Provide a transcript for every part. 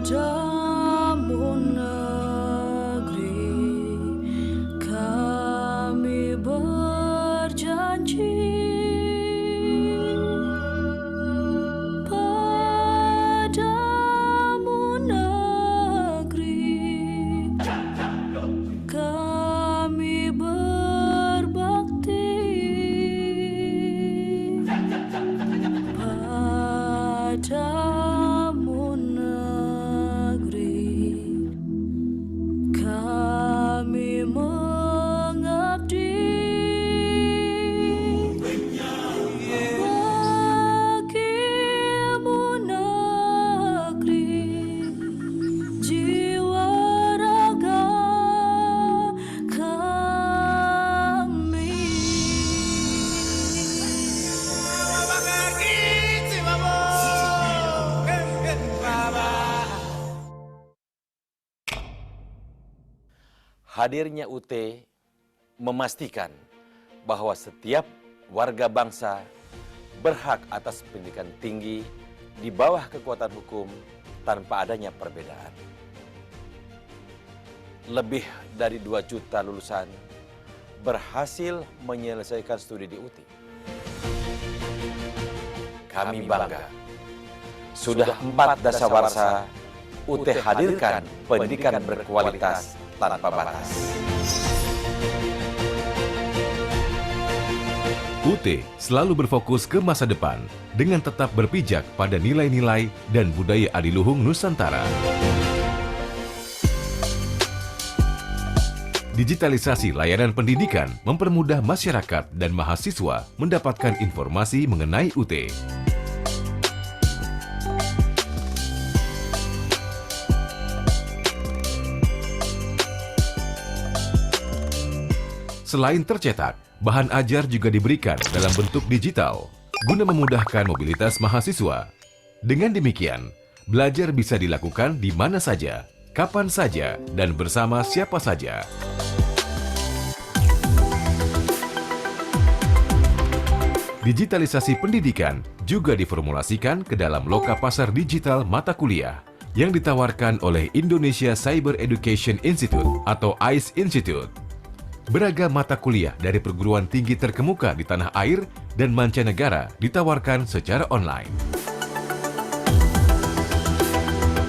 Padamu negeri kami berjanji, padamu negeri kami berbakti, padamu negeri kami mengabdi. Bagimu negeri jiwa raga kami. Hadirnya UT memastikan bahwa setiap warga bangsa berhak atas pendidikan tinggi di bawah kekuatan hukum tanpa adanya perbedaan. Lebih dari 2 juta lulusan berhasil menyelesaikan studi di UT. Kami bangga. Sudah 4 dasawarsa UT hadirkan pendidikan berkualitas tanpa batas. UT selalu berfokus ke masa depan dengan tetap berpijak pada nilai-nilai dan budaya adiluhung Nusantara. Digitalisasi layanan pendidikan mempermudah masyarakat dan mahasiswa mendapatkan informasi mengenai UT. Selain tercetak, bahan ajar juga diberikan dalam bentuk digital guna memudahkan mobilitas mahasiswa. Dengan demikian, belajar bisa dilakukan di mana saja, kapan saja, dan bersama siapa saja. Digitalisasi pendidikan juga diformulasikan ke dalam loka pasar digital mata kuliah yang ditawarkan oleh Indonesia Cyber Education Institute atau ICE Institute. Beragam mata kuliah dari perguruan tinggi terkemuka di tanah air dan mancanegara ditawarkan secara online.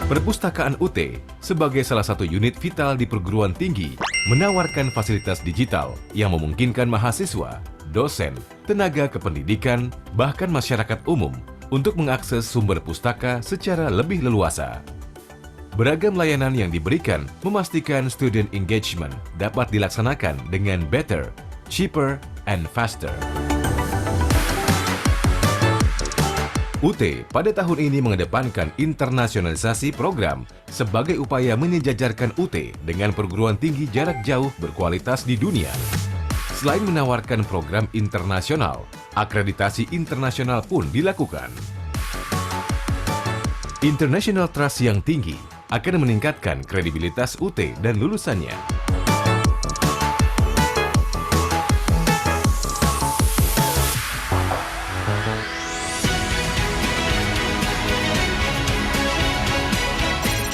Perpustakaan UT sebagai salah satu unit vital di perguruan tinggi menawarkan fasilitas digital yang memungkinkan mahasiswa, dosen, tenaga kependidikan, bahkan masyarakat umum untuk mengakses sumber pustaka secara lebih leluasa. Beragam layanan yang diberikan memastikan student engagement dapat dilaksanakan dengan better, cheaper, and faster. UT pada tahun ini mengedepankan internasionalisasi program sebagai upaya menyejajarkan UT dengan perguruan tinggi jarak jauh berkualitas di dunia. Selain menawarkan program internasional, akreditasi internasional pun dilakukan. International Trust yang tinggi akan meningkatkan kredibilitas UT dan lulusannya.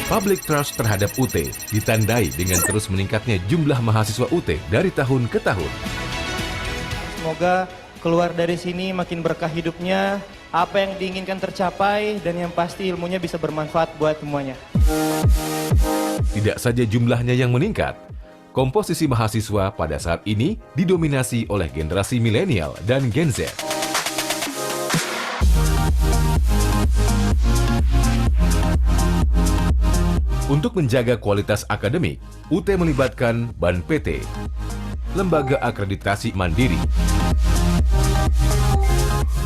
Public trust terhadap UT ditandai dengan terus meningkatnya jumlah mahasiswa UT dari tahun ke tahun. Semoga keluar dari sini makin berkah hidupnya, apa yang diinginkan tercapai, dan yang pasti ilmunya bisa bermanfaat buat semuanya. Tidak saja jumlahnya yang meningkat, komposisi mahasiswa pada saat ini didominasi oleh generasi milenial dan Gen Z. Untuk menjaga kualitas akademik, UT melibatkan BAN PT, Lembaga Akreditasi Mandiri,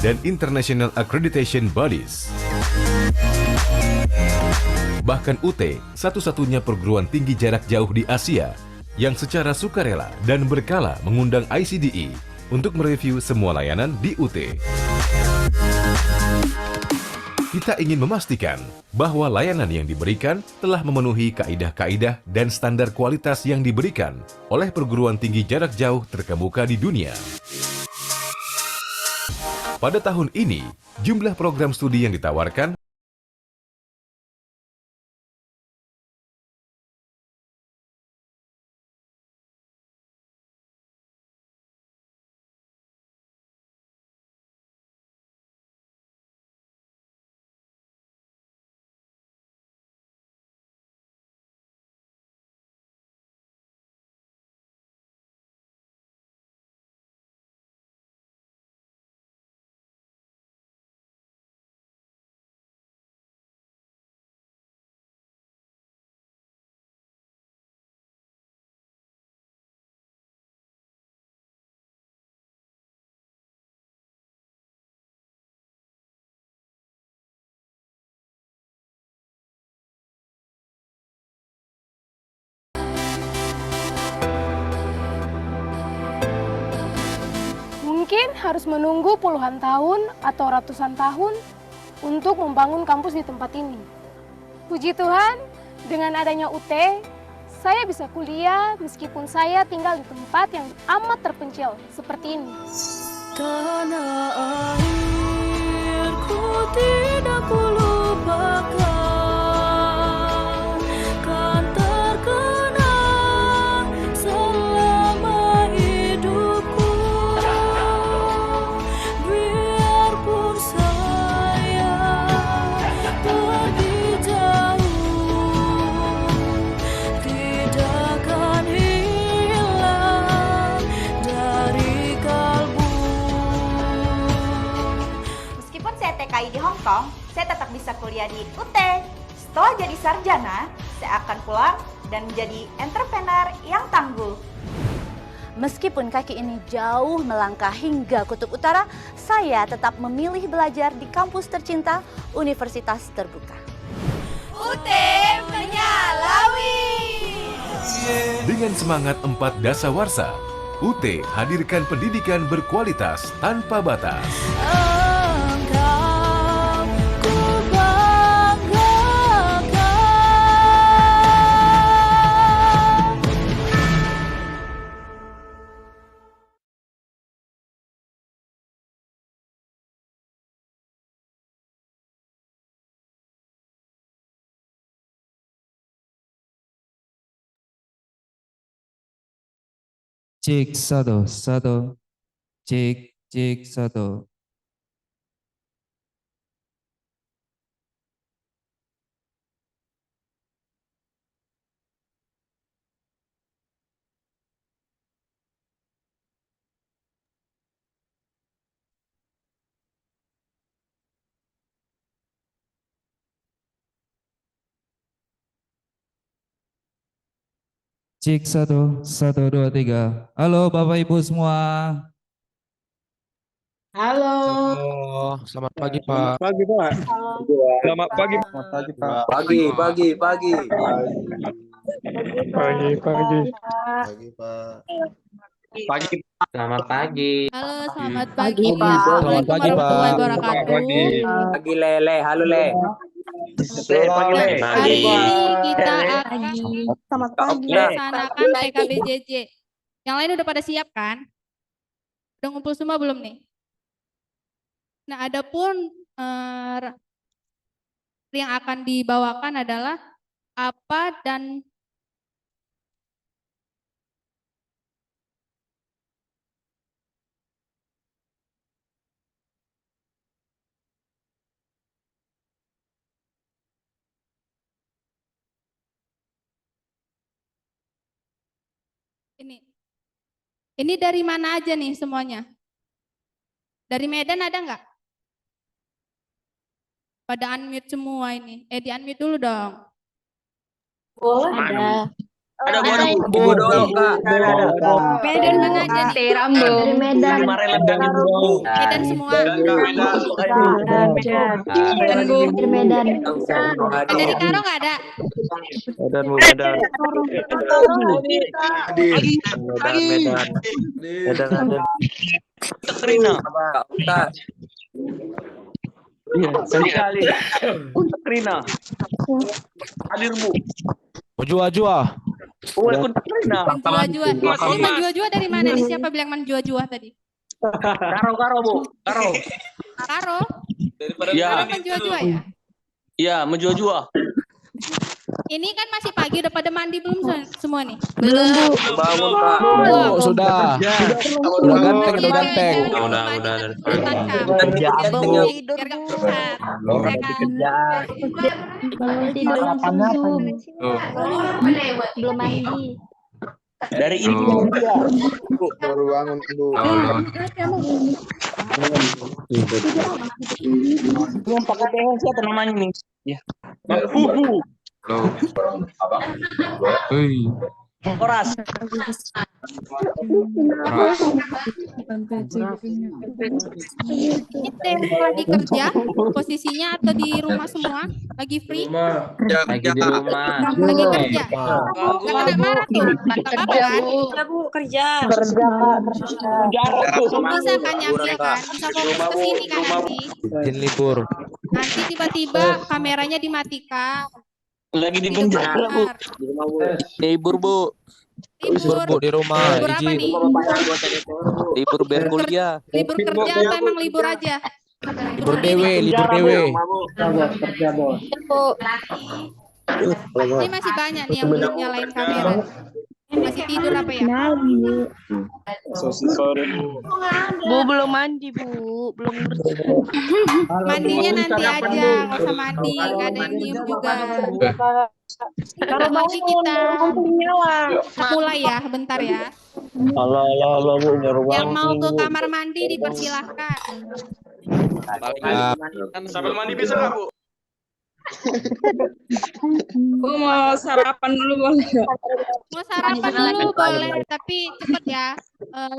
dan International Accreditation Bodies. Bahkan UT satu-satunya perguruan tinggi jarak jauh di Asia yang secara sukarela dan berkala mengundang ICDE untuk mereview semua layanan di UT. Kita ingin memastikan bahwa layanan yang diberikan telah memenuhi kaidah-kaidah dan standar kualitas yang diberikan oleh perguruan tinggi jarak jauh terkemuka di dunia. Pada tahun ini, jumlah program studi yang ditawarkan mungkin harus menunggu puluhan tahun atau ratusan tahun untuk membangun kampus di tempat ini. Puji Tuhan, dengan adanya UT, saya bisa kuliah meskipun saya tinggal di tempat yang amat terpencil seperti ini. Tanah airku tidak kulupakan, kan terkenang selama hidupku. Biarpun saya pergi jauh, tidak akan hilang dari kalbu. Meskipun saya TKI di Hong Kong, saya tetap bisa kuliah di UT. Setelah jadi sarjana, saya akan pulang dan menjadi entrepreneur yang tangguh. Meskipun kaki ini jauh melangkah hingga kutub utara, saya tetap memilih belajar di kampus tercinta Universitas Terbuka. UT menyalawi. Dengan semangat 4 dasawarsa, UT hadirkan pendidikan berkualitas tanpa batas. Engkau ku banggakan. Cek satu satu, cek satu. Cek satu dua tiga. Halo Bapak Ibu semua. Halo. Selamat pagi Pak. Pagi Pak. Selamat pagi. Selamat pagi Pak. Pagi. Pagi Pak. Pagi. Selamat pagi. Halo, selamat pagi Pak. Selamat pagi Pak. Warahmatullahi wabarakatuh. Pagi Lele. Halo Le. Pagi Le. Hari ini kita akan Selamat pagi. melaksanakan PKBJJ. Yang lain udah pada siap kan? Udah ngumpul semua belum nih? Nah, adapun yang akan dibawakan adalah apa dan ini dari mana aja nih semuanya? Dari Medan ada nggak? Pada unmute semua ini. Di unmute dulu dong. Ada. Ada Bu dulu Kak. Medan mana aja nih? Dari Medan. Medan semua. Medan Bu. Dari Medan. Dari Karo nggak ada? Medan Bu, Medan. Medan. Rina. Iya, sekali. Untuk Rina. Hadir Bu. Jua-jua. Rina. Menjua-jua. Ini menjua-jua dari mana nih? Siapa bilang menjua-jua tadi? Karo Bu. Karo. Karo? Iya. Karo menjua-jua ya? Iya, menjua-jua. Ini kan masih pagi, udah pada mandi belum semua nih? Belum. Bangun Kak. Belum. Sudah. Udah ganteng, udah ganteng. Udah. Tidur. Biar gak pusat. Belum mandi. Dari India. Baru bangun Bu. Yang pakai behel siapa namanya nih? Ya. Koras. Kita yang lagi kerja, posisinya atau di rumah semua? Lagi free? Lagi di rumah. Lagi kerja? Gak kena marah tuh? Gak apa-apa kan? Bu, kerja. Bisa kan nyambil kan? Bisa fokus ke sini kan nanti? Izin libur. Nanti tiba-tiba kameranya dimatikan. Lagi di penjara, Bu. Libur, Bu. Libur, Bu, di rumah. Libur apa Izin. nih? Libur biar kuliah. Libur kerja atau emang libur aja? Libur dewe, libur dewe. Ini masih banyak nih yang belum nyalain kamera. Masih tidur apa ya? Bu, belum mandi, Bu. Belum bersih. Mandinya nanti aja, nggak usah mandi, nggak ada yang diem juga. Nanti kita mulai ya, bentar ya. Allah, Bu. Yang mau ke kamar mandi dipersilahkan. Sambil mandi bisa nggak, Bu? Bu, mau sarapan dulu boleh nggak? Mau sarapan dulu boleh, tapi cepet ya.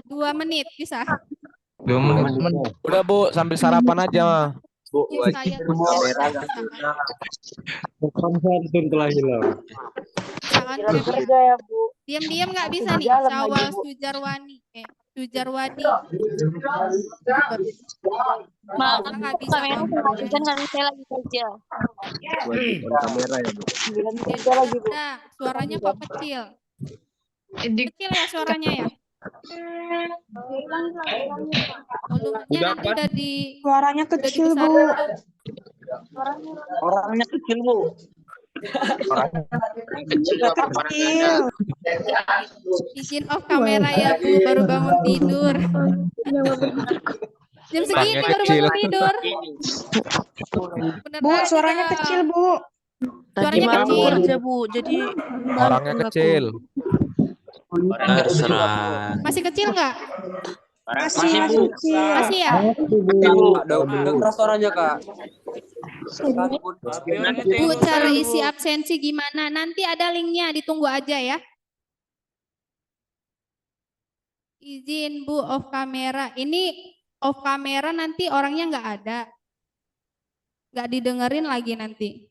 2 menit bisa. 2 menit. Udah, Bu, sambil sarapan aja, mah. Saya diam-diam nggak bisa nih. Syawal Sujarwani, Sujarwadi. Maaf, Nggak bisa. saya lagi kerja. Udah, suaranya kok kecil. Kecil ya suaranya ya. Volumenya nanti udah di Suaranya kecil, Bu. Orangnya kecil, Bu. Kecil. izin off kamera ya Bu, baru bangun tidur. Jam segini baru bangun tidur. Bu, suaranya kecil, Bu. Suaranya kecil. Kerja, Bu. Jadi Orangnya kecil. Terserah. Masih kecil nggak? masih kecil. Masih ya? Udah suaranya, Kak. Bu, cara isi absensi gimana? Nanti ada linknya, ditunggu aja ya. Izin Bu, off kamera. Ini off kamera nanti orangnya nggak ada. Nggak didengerin lagi nanti.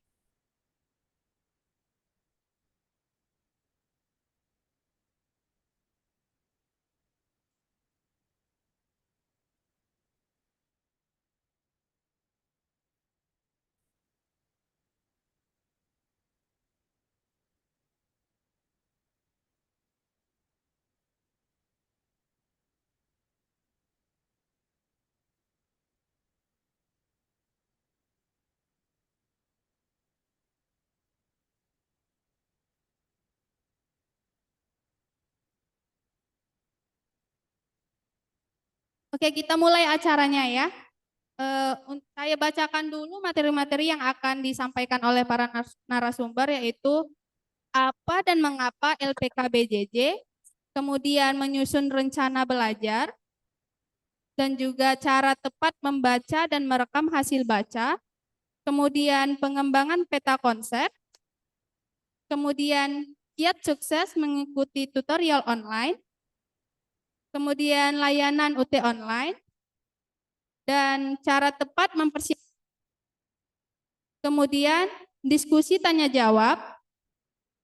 Oke, kita mulai acaranya ya. Saya bacakan dulu materi-materi yang akan disampaikan oleh para narasumber, yaitu apa dan mengapa LPKBJJ, kemudian menyusun rencana belajar, dan juga cara tepat membaca dan merekam hasil baca, kemudian pengembangan peta konsep, kemudian kiat sukses mengikuti tutorial online, kemudian layanan UT online, dan cara tepat mempersiapkan, kemudian diskusi tanya jawab,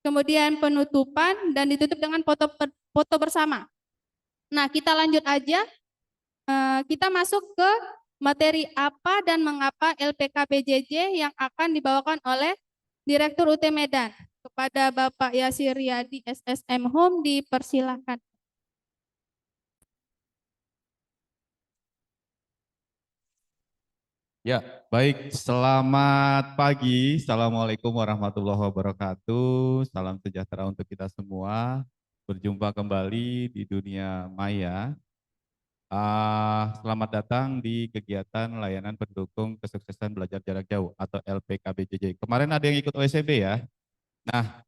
kemudian penutupan, dan ditutup dengan foto bersama. Nah, kita lanjut aja. Kita masuk ke materi apa dan mengapa LPKBJJ yang akan dibawakan oleh Direktur UT Medan. Kepada Bapak Yasir Riyadi SSM Home dipersilahkan. Ya, baik. Selamat pagi. Assalamualaikum warahmatullahi wabarakatuh. Salam sejahtera untuk kita semua. Berjumpa kembali di dunia maya. Selamat datang di kegiatan layanan pendukung kesuksesan belajar jarak jauh atau LPKBJJ. Kemarin ada yang ikut OSCB ya. Nah,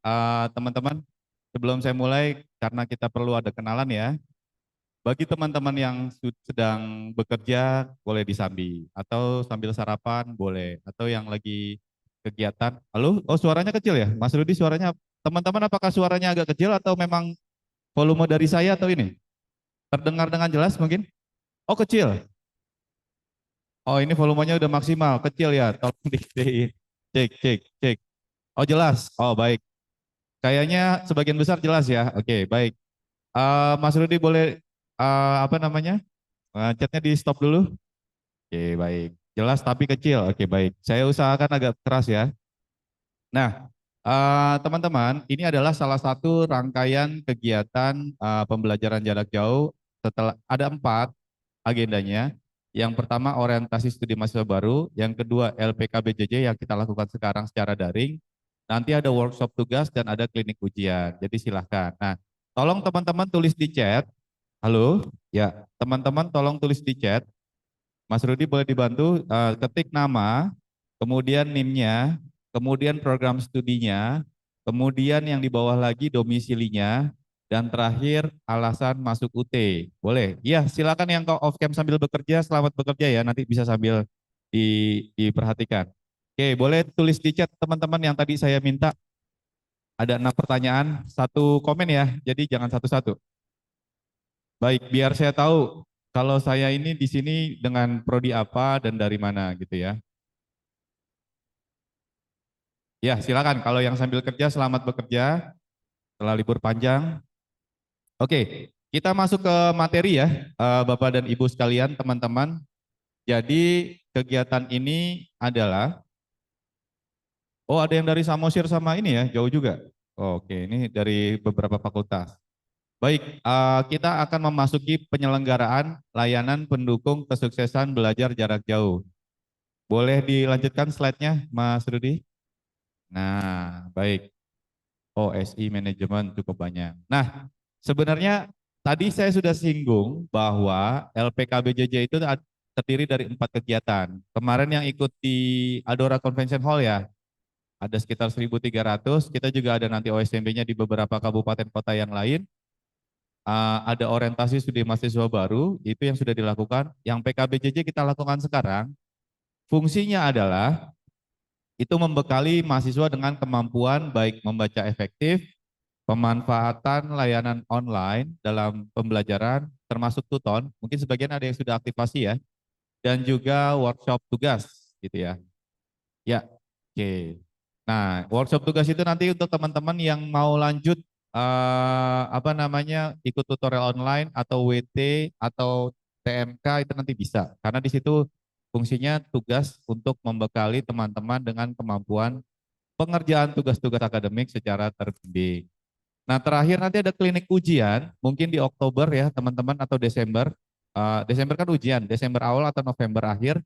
teman-teman, sebelum saya mulai, karena kita perlu ada kenalan ya. Bagi teman-teman yang sedang bekerja boleh disambi, atau sambil sarapan boleh, atau yang lagi kegiatan. Halo, oh suaranya kecil ya? Mas Rudi suaranya Teman-teman apakah suaranya agak kecil atau memang volume dari saya atau ini? Terdengar dengan jelas mungkin? Oh kecil. Oh ini volumenya udah maksimal, kecil ya. Tolong digedein. Cek. Oh jelas. Oh baik. Kayaknya sebagian besar jelas ya. Oke baik. Mas Rudi boleh chatnya di stop dulu. Oke baik. Jelas tapi kecil. Oke baik. Saya usahakan agak keras ya. Nah, teman-teman, ini adalah salah satu rangkaian kegiatan pembelajaran jarak jauh. Setelah ada 4 agendanya. Yang pertama orientasi studi mahasiswa baru, yang kedua LPKBJJ yang kita lakukan sekarang secara daring. Nanti ada workshop tugas dan ada klinik ujian. Jadi silahkan. Nah, tolong teman-teman tulis di chat. Halo, ya teman-teman tolong tulis di chat. Mas Rudi boleh dibantu ketik nama, kemudian NIM-nya, kemudian program studinya, kemudian yang di bawah lagi domisilinya, dan terakhir alasan masuk UT. Boleh? Iya, silakan yang off cam sambil bekerja, selamat bekerja ya, nanti bisa sambil diperhatikan. Oke, boleh tulis di chat teman-teman yang tadi saya minta. Ada 6 pertanyaan, 1 komen ya, jadi jangan satu-satu. Baik, biar saya tahu kalau saya ini di sini dengan prodi apa dan dari mana gitu ya. Ya, silakan kalau yang sambil kerja selamat bekerja setelah libur panjang. Oke, kita masuk ke materi ya, Bapak dan Ibu sekalian, teman-teman. Jadi kegiatan ini adalah, oh ada yang dari Samosir sama ini ya, jauh juga. Oke, ini dari beberapa fakultas. Baik, kita akan memasuki penyelenggaraan layanan pendukung kesuksesan belajar jarak jauh. Boleh dilanjutkan slide-nya, Mas Rudi? Nah, baik. OSI manajemen cukup banyak. Nah, sebenarnya tadi saya sudah singgung bahwa LPKBJJ itu terdiri dari 4 kegiatan. Kemarin yang ikut di Adora Convention Hall ya, ada sekitar 1.300. Kita juga ada nanti OSMB-nya di beberapa kabupaten kota yang lain. Ada orientasi studi mahasiswa baru, itu yang sudah dilakukan. Yang PKBJJ kita lakukan sekarang, fungsinya adalah itu membekali mahasiswa dengan kemampuan baik membaca efektif, pemanfaatan layanan online dalam pembelajaran, termasuk Tuton, mungkin sebagian ada yang sudah aktivasi ya, dan juga workshop tugas gitu ya. Ya, oke. Nah, workshop tugas itu nanti untuk teman-teman yang mau lanjut ikut tutorial online atau WT atau TMK itu nanti bisa, karena di situ fungsinya tugas untuk membekali teman-teman dengan kemampuan pengerjaan tugas-tugas akademik secara terbimbing. Nah, terakhir nanti ada klinik ujian, mungkin di Oktober ya teman-teman atau Desember. Desember kan ujian, Desember awal atau November akhir.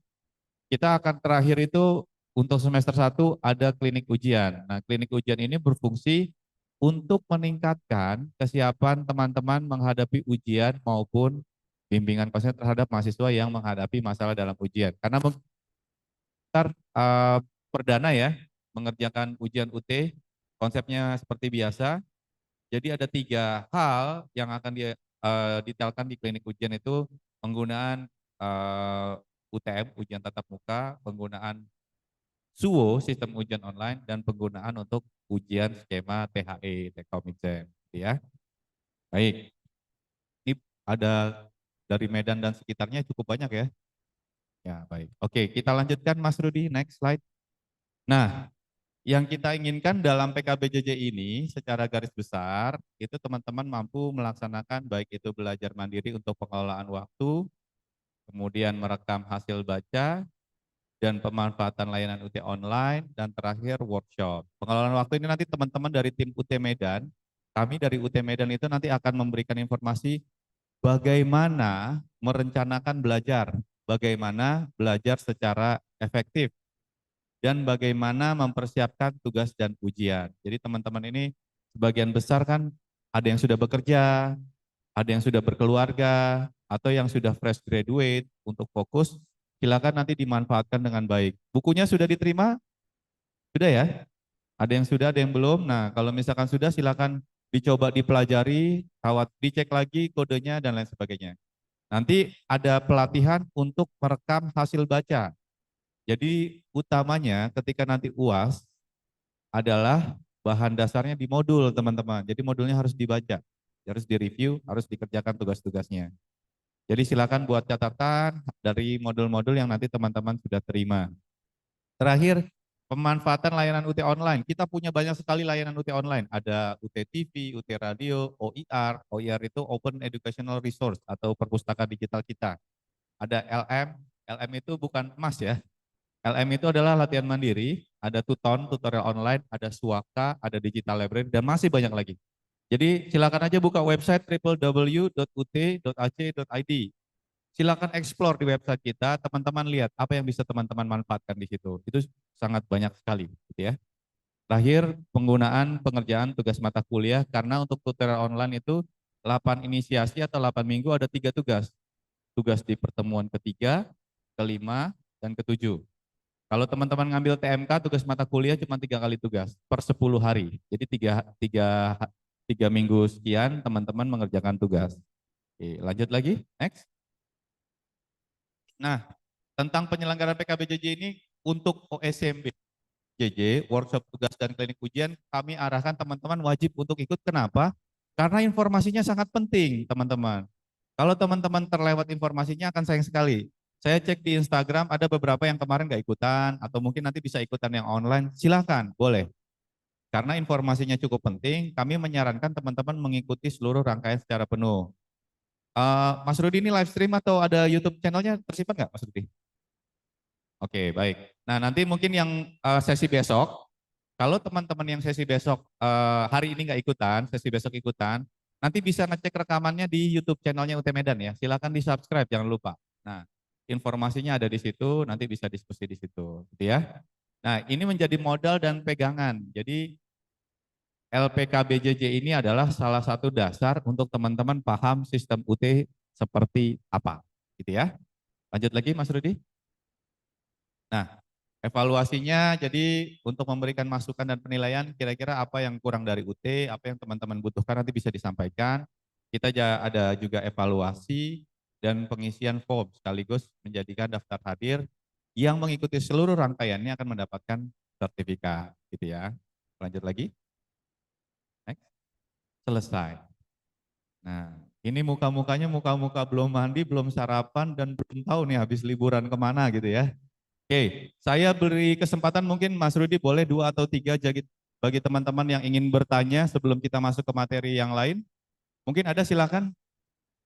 Kita akan terakhir itu untuk semester 1 ada klinik ujian. Nah, klinik ujian ini berfungsi untuk meningkatkan kesiapan teman-teman menghadapi ujian maupun bimbingan konsen terhadap mahasiswa yang menghadapi masalah dalam ujian. Karena perdana ya, mengerjakan ujian UT, konsepnya seperti biasa. Jadi ada 3 hal yang akan detailkan di klinik ujian itu, penggunaan UTM, ujian tatap muka, penggunaan SUO, sistem ujian online, dan penggunaan untuk ujian skema THE, take home exam, ya. Baik, ini ada dari Medan dan sekitarnya cukup banyak ya. Ya, baik. Oke, kita lanjutkan Mas Rudi, next slide. Nah, yang kita inginkan dalam PKBJJ ini secara garis besar, itu teman-teman mampu melaksanakan baik itu belajar mandiri untuk pengelolaan waktu, kemudian merekam hasil baca, dan pemanfaatan layanan UT online, dan terakhir workshop. Pengelolaan waktu ini nanti teman-teman dari tim UT Medan, kami dari UT Medan itu nanti akan memberikan informasi bagaimana merencanakan belajar, bagaimana belajar secara efektif, dan bagaimana mempersiapkan tugas dan ujian. Jadi teman-teman ini sebagian besar kan ada yang sudah bekerja, ada yang sudah berkeluarga, atau yang sudah fresh graduate untuk fokus. Silakan nanti dimanfaatkan dengan baik. Bukunya sudah diterima? Sudah ya? Ada yang sudah, ada yang belum. Nah, kalau misalkan sudah silakan dicoba dipelajari, dicek lagi kodenya dan lain sebagainya. Nanti ada pelatihan untuk merekam hasil baca. Jadi utamanya ketika nanti UAS adalah bahan dasarnya di modul teman-teman. Jadi modulnya harus dibaca, harus direview, harus dikerjakan tugas-tugasnya. Jadi silakan buat catatan dari modul-modul yang nanti teman-teman sudah terima. Terakhir, pemanfaatan layanan UT online. Kita punya banyak sekali layanan UT online. Ada UT TV, UT Radio, OER. OER itu Open Educational Resource atau perpustakaan digital kita. Ada LM. LM itu bukan emas ya. LM itu adalah latihan mandiri. Ada Tuton, tutorial online. Ada Suaka, ada Digital Library, dan masih banyak lagi. Jadi silakan aja buka website www.ut.ac.id. Silakan explore di website kita, teman-teman lihat apa yang bisa teman-teman manfaatkan di situ. Itu sangat banyak sekali, gitu ya. Terakhir, penggunaan pengerjaan tugas mata kuliah, karena untuk tutorial online itu 8 inisiasi atau 8 minggu ada 3 tugas. Tugas di pertemuan ketiga, kelima, dan ketujuh. Kalau teman-teman ngambil TMK, tugas mata kuliah cuma 3 kali tugas per 10 hari. Jadi 3 minggu sekian teman-teman mengerjakan tugas. Oke, lanjut lagi, next. Nah, tentang penyelenggaraan PKBJJ ini untuk OSMB JJ, workshop tugas dan klinik ujian, kami arahkan teman-teman wajib untuk ikut. Kenapa? Karena informasinya sangat penting, teman-teman. Kalau teman-teman terlewat informasinya akan sayang sekali. Saya cek di Instagram, ada beberapa yang kemarin nggak ikutan, atau mungkin nanti bisa ikutan yang online, silahkan, boleh. Karena informasinya cukup penting, kami menyarankan teman-teman mengikuti seluruh rangkaian secara penuh. Mas Rudi ini live stream atau ada YouTube channelnya tersimpan nggak, Mas Rudi? Oke, baik. Nah, nanti mungkin yang sesi besok, kalau teman-teman yang sesi besok hari ini nggak ikutan, sesi besok ikutan, nanti bisa ngecek rekamannya di YouTube channelnya UT Medan ya. Silakan di subscribe, jangan lupa. Nah, informasinya ada di situ, nanti bisa diskusi di situ, gitu ya. Nah, ini menjadi modal dan pegangan. Jadi LPKBJJ ini adalah salah satu dasar untuk teman-teman paham sistem UT seperti apa, gitu ya. Lanjut lagi, Mas Rudi. Nah, evaluasinya jadi untuk memberikan masukan dan penilaian kira-kira apa yang kurang dari UT, apa yang teman-teman butuhkan nanti bisa disampaikan. Kita ada juga evaluasi dan pengisian form sekaligus menjadikan daftar hadir yang mengikuti seluruh rangkaiannya akan mendapatkan sertifikat, gitu ya. Lanjut lagi. Next. Selesai. Nah, ini muka-mukanya muka-muka belum mandi, belum sarapan, dan belum tahu nih habis liburan kemana gitu ya. Oke, saya beri kesempatan mungkin Mas Rudi boleh 2 atau 3 bagi teman-teman yang ingin bertanya sebelum kita masuk ke materi yang lain. Mungkin ada, silakan.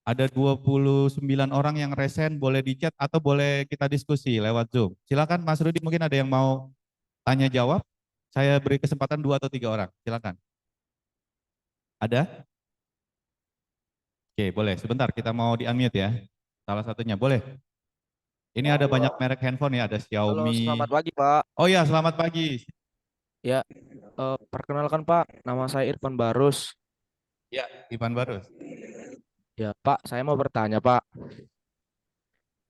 Ada 29 orang yang resen, boleh di chat atau boleh kita diskusi lewat Zoom. Silakan Mas Rudi, mungkin ada yang mau tanya jawab. Saya beri kesempatan 2 atau 3 orang, silakan. Ada? Oke, boleh. Sebentar, kita mau di-unmute ya. Salah satunya, boleh. Ini ada banyak merek handphone ya, ada Xiaomi. Halo, selamat pagi Pak. Oh ya, selamat pagi. Ya, perkenalkan Pak, nama saya Irfan Barus. Ya, Irfan Barus. Ya Pak, saya mau bertanya Pak.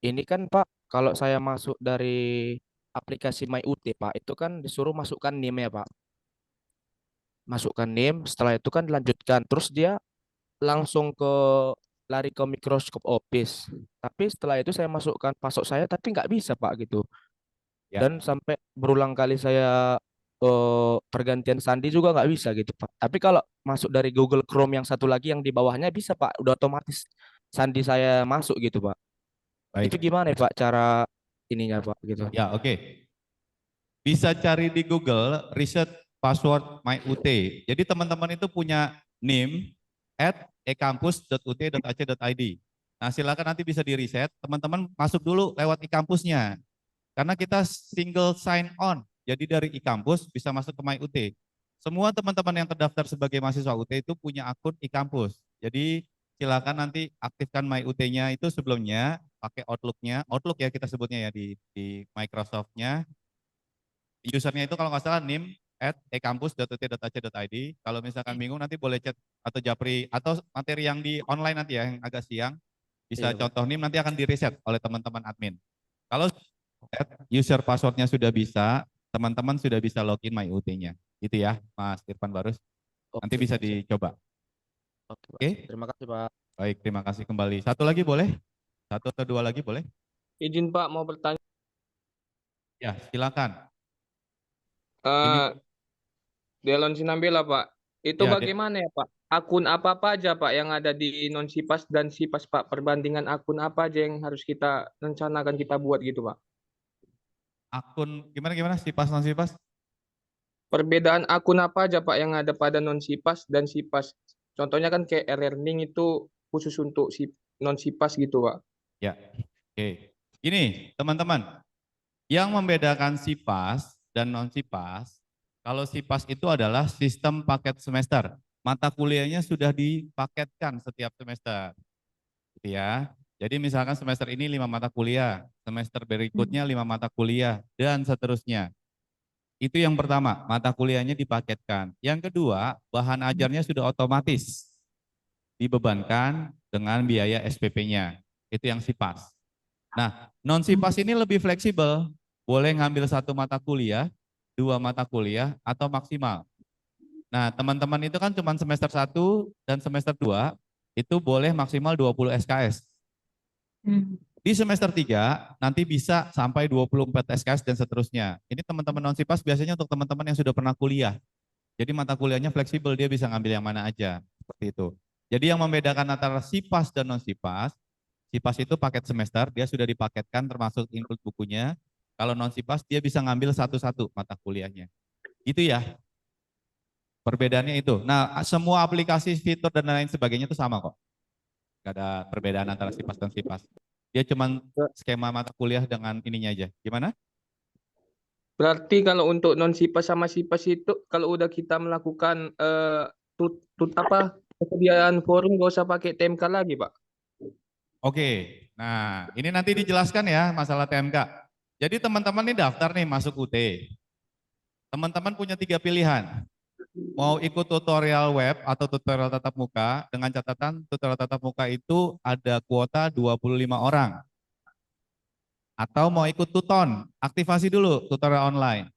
Ini kan Pak, kalau saya masuk dari aplikasi MyUT Pak, itu kan disuruh masukkan NIM ya Pak. Masukkan NIM, setelah itu kan dilanjutkan. Terus dia langsung lari ke Microsoft Office. Tapi setelah itu saya masukkan password saya, tapi nggak bisa Pak gitu. Ya. Dan sampai berulang kali saya pergantian sandi juga nggak bisa gitu Pak. Tapi kalau masuk dari Google Chrome yang satu lagi yang di bawahnya bisa Pak, udah otomatis sandi saya masuk gitu Pak. Baik. Itu gimana ya Pak cara ininya Pak gitu? Ya, oke. Bisa cari di Google reset password MyUT. Jadi teman-teman itu punya NIM @ekampus.ut.ac.id. Nah, silakan nanti bisa di reset. Teman-teman masuk dulu lewat e-kampusnya. Karena kita single sign on. Jadi dari e-kampus bisa masuk ke MyUT. Semua teman-teman yang terdaftar sebagai mahasiswa UT itu punya akun e-kampus. Jadi silakan nanti aktifkan MyUT-nya itu sebelumnya pakai Outlook-nya. Outlook ya kita sebutnya ya di Microsoft-nya. Usernya itu kalau nggak salah nim @ekampus.ut.ac.id. Kalau misalkan bingung nanti boleh chat atau japri atau materi yang di online nanti ya yang agak siang. Bisa contoh nim nanti akan di reset oleh teman-teman admin. Kalau user passwordnya sudah bisa, teman-teman sudah bisa login MyUT-nya. Itu ya, Mas Irfan Barus. Nanti bisa dicoba. Oke. Terima kasih Pak. Baik, terima kasih kembali. Satu lagi boleh? 1 atau 2 lagi boleh? Izin Pak, mau bertanya. Ya, silakan. Eh, Delon Sinambela, Pak. Itu Ya, bagaimana ya, Pak? Akun apa aja, Pak, yang ada di non-Sipas dan Sipas, Pak? Perbandingan akun apa aja yang harus kita rencanakan kita buat gitu, Pak? akun gimana Sipas non Sipas? Perbedaan akun apa aja, Pak, yang ada pada non-Sipas dan Sipas? Contohnya kan kayak e-learning itu khusus untuk non-Sipas gitu, Pak. Ya, oke. Ini teman-teman, yang membedakan Sipas dan non Sipas, kalau Sipas itu adalah sistem paket semester. Mata kuliahnya sudah dipaketkan setiap semester. Gitu ya. Jadi misalkan semester ini 5 mata kuliah, semester berikutnya 5 mata kuliah, dan seterusnya. Itu yang pertama, mata kuliahnya dipaketkan. Yang kedua, bahan ajarnya sudah otomatis dibebankan dengan biaya SPP-nya. Itu yang Sipas. Nah, non-Sipas ini lebih fleksibel. Boleh ngambil 1 mata kuliah, 2 mata kuliah, atau maksimal. Nah, teman-teman itu kan cuma semester 1 dan semester 2, itu boleh maksimal 20 SKS. Di semester 3 nanti bisa sampai 24 SKS dan seterusnya. Ini teman-teman non-Sipas biasanya untuk teman-teman yang sudah pernah kuliah. Jadi mata kuliahnya fleksibel, dia bisa ngambil yang mana aja. Seperti itu. Jadi yang membedakan antara Sipas dan non-Sipas, Sipas itu paket semester, dia sudah dipaketkan termasuk include bukunya. Kalau non-Sipas dia bisa ngambil satu-satu mata kuliahnya. Gitu ya. Perbedaannya itu. Nah, semua aplikasi, fitur dan lain sebagainya itu sama kok. Gak ada perbedaan antara Sipas dan Sipas. Dia cuma skema mata kuliah dengan ininya aja. Gimana? Berarti kalau untuk non-Sipas sama Sipas itu, kalau udah kita melakukan kesediaan forum nggak usah pakai TMK lagi, Pak. Oke, nah ini nanti dijelaskan ya masalah TMK. Jadi teman-teman ini daftar nih masuk UT. Teman-teman punya 3 pilihan. Mau ikut tutorial web atau tutorial tatap muka, dengan catatan tutorial tatap muka itu ada kuota 25 orang. Atau mau ikut tuton, aktivasi dulu tutorial online.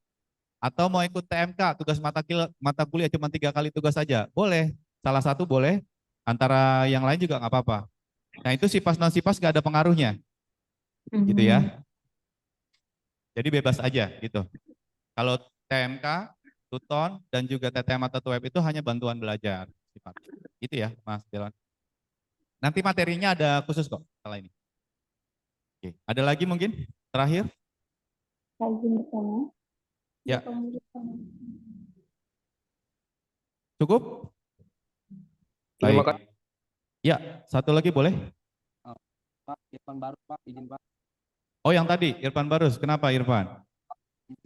Atau mau ikut TMK, tugas mata kuliah cuma 3 kali tugas saja, boleh. Salah satu boleh, antara yang lain juga nggak apa-apa. Nah itu Sipas non-Sipas nggak ada pengaruhnya, gitu ya. Jadi bebas aja gitu. Kalau TMK, tuton, dan juga TTM atau web itu hanya bantuan belajar. Gitu ya Mas Delon. Nanti materinya ada khusus kok setelah ini. Oke. Ada lagi mungkin terakhir? Ya. Cukup? Baik. Ya, satu lagi boleh? Pak, Irfan Barus, Pak, izin Pak. Oh yang tadi, Irfan Barus. Kenapa Irfan?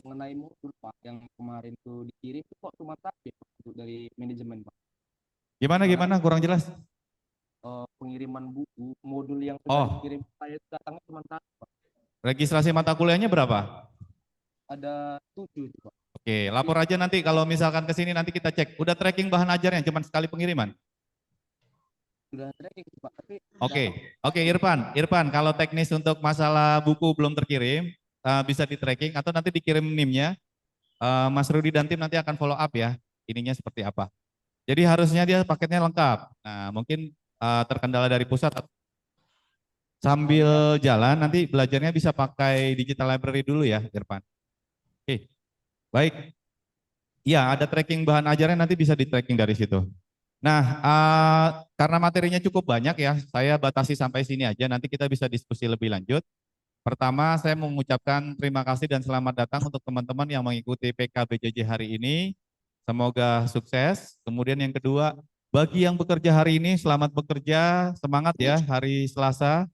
Mengenai modul Pak, yang kemarin itu dikirim itu kok cuma tapi untuk dari manajemen Pak. Gimana? Kurang jelas? Pengiriman buku, modul yang sudah dikirim saya datangnya cuma satu Pak. Registrasi mata kuliahnya berapa? Ada 7 Pak. Oke, lapor aja nanti kalau misalkan ke sini nanti kita cek. Udah tracking bahan ajarnya cuma sekali pengiriman? Sudah tracking Pak, tapi Oke, Irfan, kalau teknis untuk masalah buku belum terkirim, bisa di tracking atau nanti dikirim NIM-nya. Mas Rudi dan tim nanti akan follow up ya, ininya seperti apa. Jadi harusnya dia paketnya lengkap. Nah, mungkin terkendala dari pusat. Sambil jalan nanti belajarnya bisa pakai digital library dulu ya, Irfan. Oke, baik. Iya, ada tracking bahan ajarnya nanti bisa di tracking dari situ. Nah, karena materinya cukup banyak ya, saya batasi sampai sini aja, nanti kita bisa diskusi lebih lanjut. Pertama, saya mengucapkan terima kasih dan selamat datang untuk teman-teman yang mengikuti PKBJJ hari ini. Semoga sukses. Kemudian yang kedua, bagi yang bekerja hari ini, selamat bekerja, semangat ya, hari Selasa.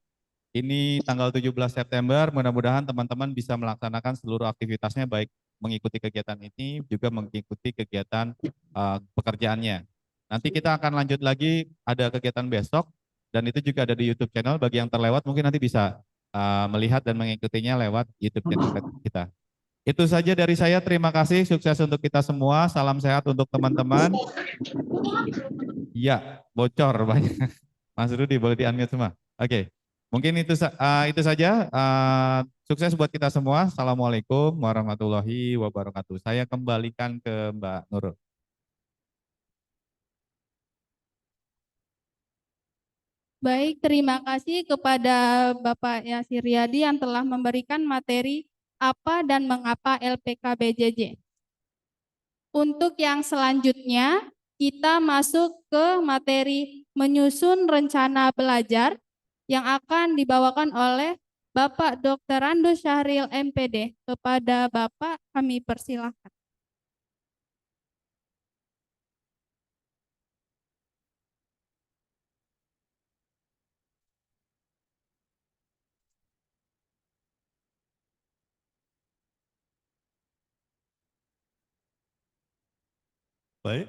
Ini tanggal 17 September, mudah-mudahan teman-teman bisa melaksanakan seluruh aktivitasnya, baik mengikuti kegiatan ini, juga mengikuti kegiatan pekerjaannya. Nanti kita akan lanjut lagi, ada kegiatan besok, dan itu juga ada di YouTube channel. Bagi yang terlewat mungkin nanti bisa melihat dan mengikutinya lewat YouTube channel kita. Itu saja dari saya, terima kasih, sukses untuk kita semua, salam sehat untuk teman-teman. Iya, bocor banyak. Mas Rudi boleh di-unmute semua. Oke, mungkin itu saja, sukses buat kita semua. Assalamualaikum warahmatullahi wabarakatuh. Saya kembalikan ke Mbak Nurul. Baik, terima kasih kepada Bapak Yasir Riyadi yang telah memberikan materi apa dan mengapa LPKBJJ. Untuk yang selanjutnya, kita masuk ke materi menyusun rencana belajar yang akan dibawakan oleh Bapak Dr. Rando Syahril MPD. Kepada Bapak kami persilahkan. Baik,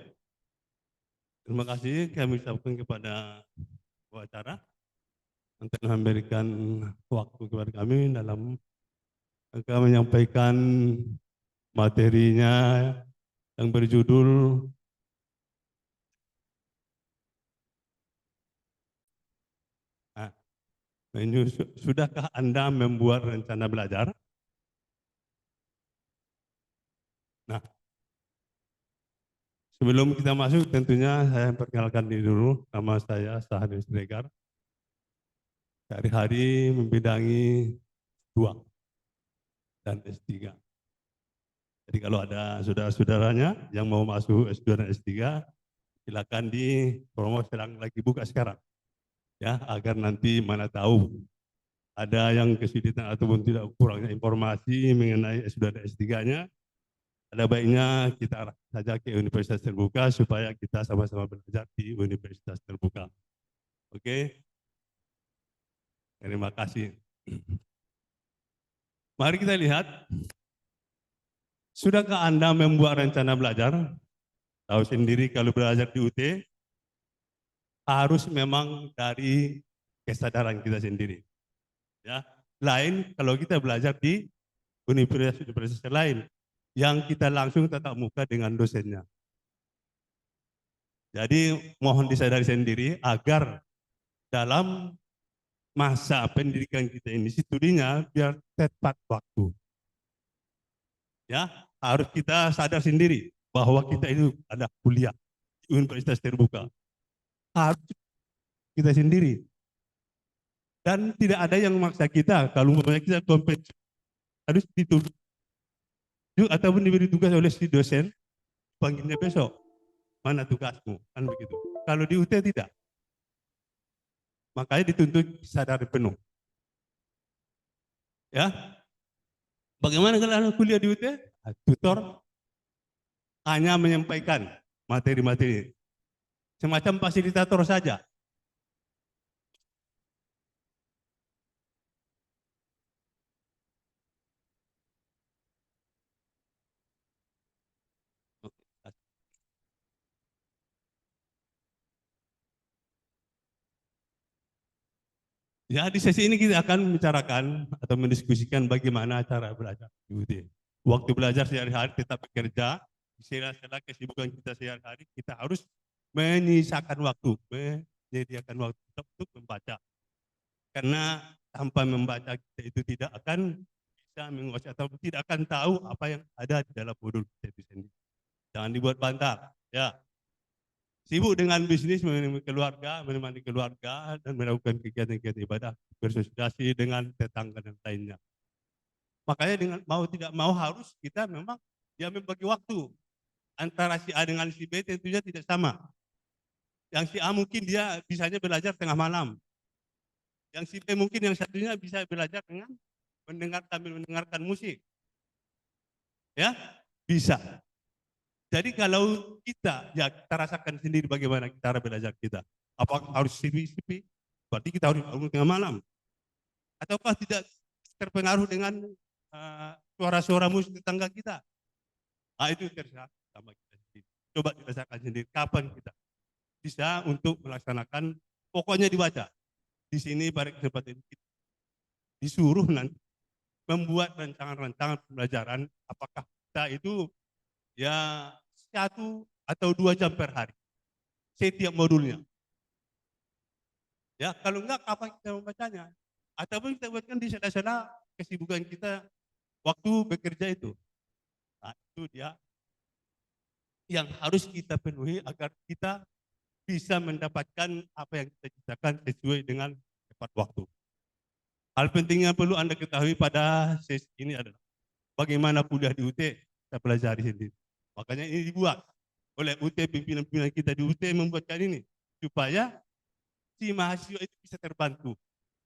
terima kasih kami ucapkan kepada acara untuk memberikan waktu kepada kami dalam rangka menyampaikan materinya yang berjudul Sudahkah Anda membuat rencana belajar? Nah, sebelum kita masuk tentunya saya perkenalkan diri dulu. Nama saya Syahril Siregar. Sehari-hari membidangi S2 dan S3. Jadi kalau ada saudara-saudaranya yang mau masuk S2 dan S3, silakan di promo sedang lagi buka sekarang. Ya, agar nanti mana tahu ada yang kesulitan ataupun tidak kurangnya informasi mengenai S2 dan S3-nya, ada baiknya kita arahkan saja ke universitas terbuka supaya kita sama-sama belajar di universitas terbuka. Oke? Terima kasih. Mari kita lihat, sudahkah Anda membuat rencana belajar? Tahu sendiri kalau belajar di UT, harus memang dari kesadaran kita sendiri. Ya, lain kalau kita belajar di universitas lain, yang kita langsung tatap muka dengan dosennya. Jadi mohon disadari sendiri agar dalam masa pendidikan kita ini studinya biar tepat waktu. Ya, harus kita sadar sendiri bahwa kita itu ada kuliah di universitas terbuka. Harus kita sendiri. Dan tidak ada yang memaksa kita kalau kita kompetisi harus ditunjuk ataupun diberi tugas oleh si dosen, panggilnya besok. Mana tugasmu? Kan begitu. Kalau di UT tidak. Makanya dituntut sadar penuh. Ya. Bagaimana kalau anak kuliah di UT? Tutor hanya menyampaikan materi-materi. Semacam fasilitator saja. Ya, di sesi ini kita akan membicarakan atau mendiskusikan bagaimana cara belajar di UT. Waktu belajar sehari-hari tetap bekerja, sela-sela kesibukan kita sehari-hari, kita harus menyisakan waktu, menyediakan waktu untuk membaca. Karena tanpa membaca kita itu tidak akan bisa menguasai atau tidak akan tahu apa yang ada di dalam modul kita itu sendiri. Jangan dibuat bantal, ya. Sibuk dengan bisnis, menemani keluarga, dan melakukan kegiatan-kegiatan ibadah, bersosialisasi dengan tetangga dan lainnya. Makanya dengan mau tidak mau harus kita memang dia membagi waktu. Antara si A dengan si B tentunya tidak sama. Yang si A mungkin dia bisanya belajar tengah malam. Yang si B mungkin yang satunya bisa belajar dengan mendengarkan musik. Ya, bisa. Jadi kalau kita, ya kita rasakan sendiri bagaimana cara belajar kita. Apakah harus sepi-sepi? Berarti kita harus bangun tengah malam. Ataukah tidak terpengaruh dengan suara-suara musik tetangga kita? Nah, itu terserah sama kita sendiri. Coba kita rasakan sendiri kapan kita bisa untuk melaksanakan, pokoknya dibaca. Di sini pada kesempatan kita disuruh nanti membuat rancangan-rancangan pembelajaran, apakah kita itu ya 1 atau 2 jam per hari setiap modulnya. Ya, kalau enggak kapan kita membacanya? Ataupun kita buatkan di sela-sela kesibukan kita waktu bekerja itu. Nah, itu dia yang harus kita penuhi agar kita bisa mendapatkan apa yang kita ciptakan sesuai dengan tepat waktu. Hal penting yang perlu Anda ketahui pada sesi ini adalah bagaimana kuliah di UT kita pelajari sendiri. Makanya ini dibuat oleh UT, pimpinan-pimpinan kita di UT membuatkan ini supaya si mahasiswa itu bisa terbantu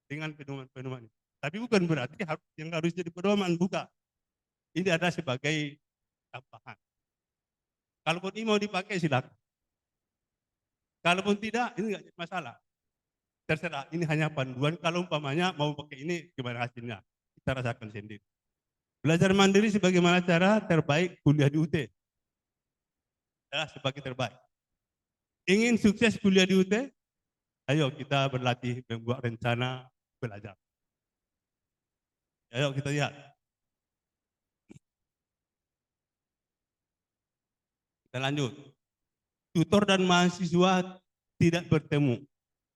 dengan pedoman-pedoman ini. Tapi bukan berarti yang harus jadi pedoman, bukan. Ini adalah sebagai tambahan. Kalaupun ini mau dipakai silakan. Kalaupun tidak, ini nggak jadi masalah. Terserah, ini hanya panduan. Kalau umpamanya mau pakai ini, gimana hasilnya? Kita rasakan sendiri. Belajar mandiri sebagaimana cara terbaik kuliah di UT. Adalah sebagai terbaik. Ingin sukses kuliah di UT? Ayo kita berlatih membuat rencana belajar. Ayo kita lihat. Kita lanjut. Tutor dan mahasiswa tidak bertemu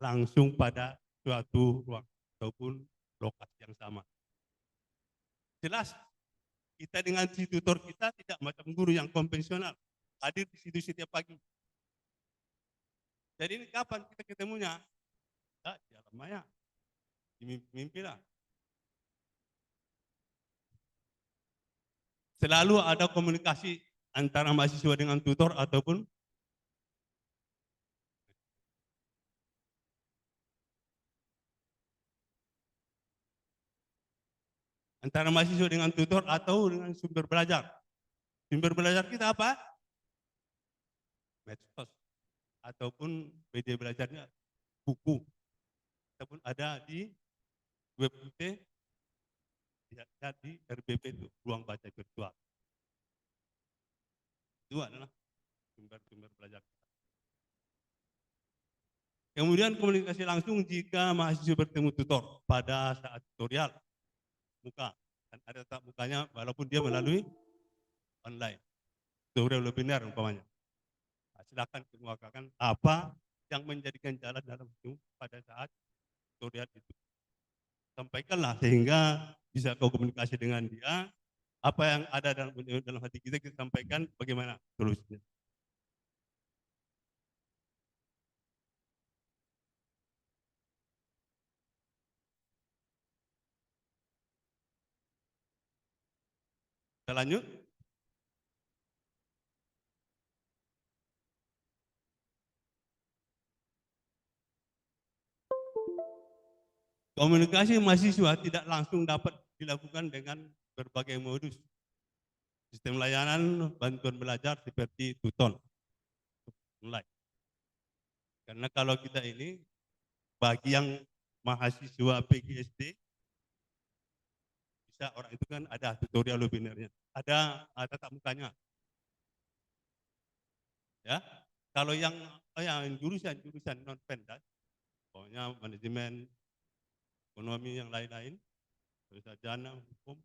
langsung pada suatu ruang ataupun lokasi yang sama. Jelas, kita dengan si tutor kita tidak macam guru yang konvensional, hadir di situ setiap pagi. Jadi ini kapan kita ketemunya? Ya, di alam maya, di mimpi lah. Selalu ada komunikasi antara mahasiswa dengan tutor ataupun antara mahasiswa dengan tutor atau dengan sumber belajar. Sumber belajar kita apa? Medsos ataupun media belajarnya buku ataupun ada di web UT, di RBP itu ruang baca virtual. Itu adalah sumber-sumber belajar. Kemudian komunikasi langsung jika mahasiswa bertemu tutor pada saat tutorial muka, dan ada tatap mukanya walaupun dia melalui online. Tutorial webinar umpamanya. Nah, silakan kemukakan apa yang menjadikan jalan dalam hidup pada saat tutorial itu. Sampaikanlah sehingga bisa kau komunikasi dengan dia, apa yang ada dalam hati kita sampaikan bagaimana solusinya. Kita lanjut. Komunikasi mahasiswa tidak langsung dapat dilakukan dengan berbagai modus. Sistem layanan bantuan belajar seperti Tuton. Mulai. Karena kalau kita ini, bagi yang mahasiswa PGSD, bisa orang itu kan ada tutorial webinarnya, ada tatap mukanya. Ya, kalau yang jurusan non pendas, pokoknya manajemen, ekonomi yang lain-lain, sarjana, hukum,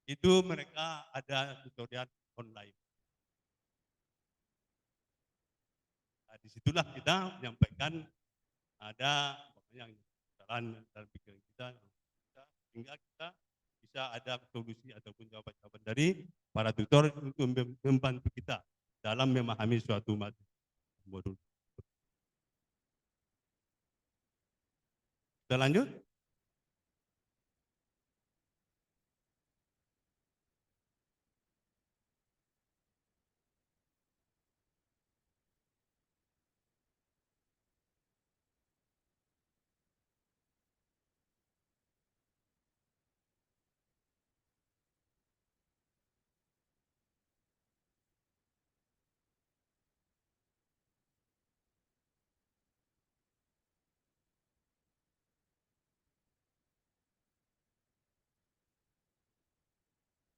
itu mereka ada tutorial online. Nah, disitulah kita menyampaikan ada yang jalan dalam pikiran kita, sehingga kita bisa ada solusi ataupun jawaban-jawaban dari para tutor untuk membantu kita dalam memahami suatu modul. Kita lanjut.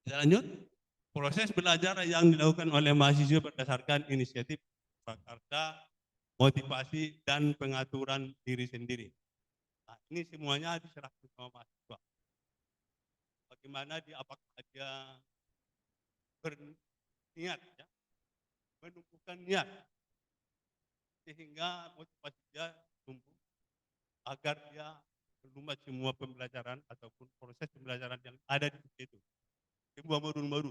Kita lanjut. Proses belajar yang dilakukan oleh mahasiswa berdasarkan inisiatif, prakarsa, motivasi, dan pengaturan diri sendiri. Nah, ini semuanya diserahkan sama mahasiswa. Bagaimana dia, apakah dia berniat, ya, menumbuhkan niat, sehingga motivasi dia tumbuh, agar dia melumpat semua pembelajaran ataupun proses pembelajaran yang ada di situ. Sebuah modul baru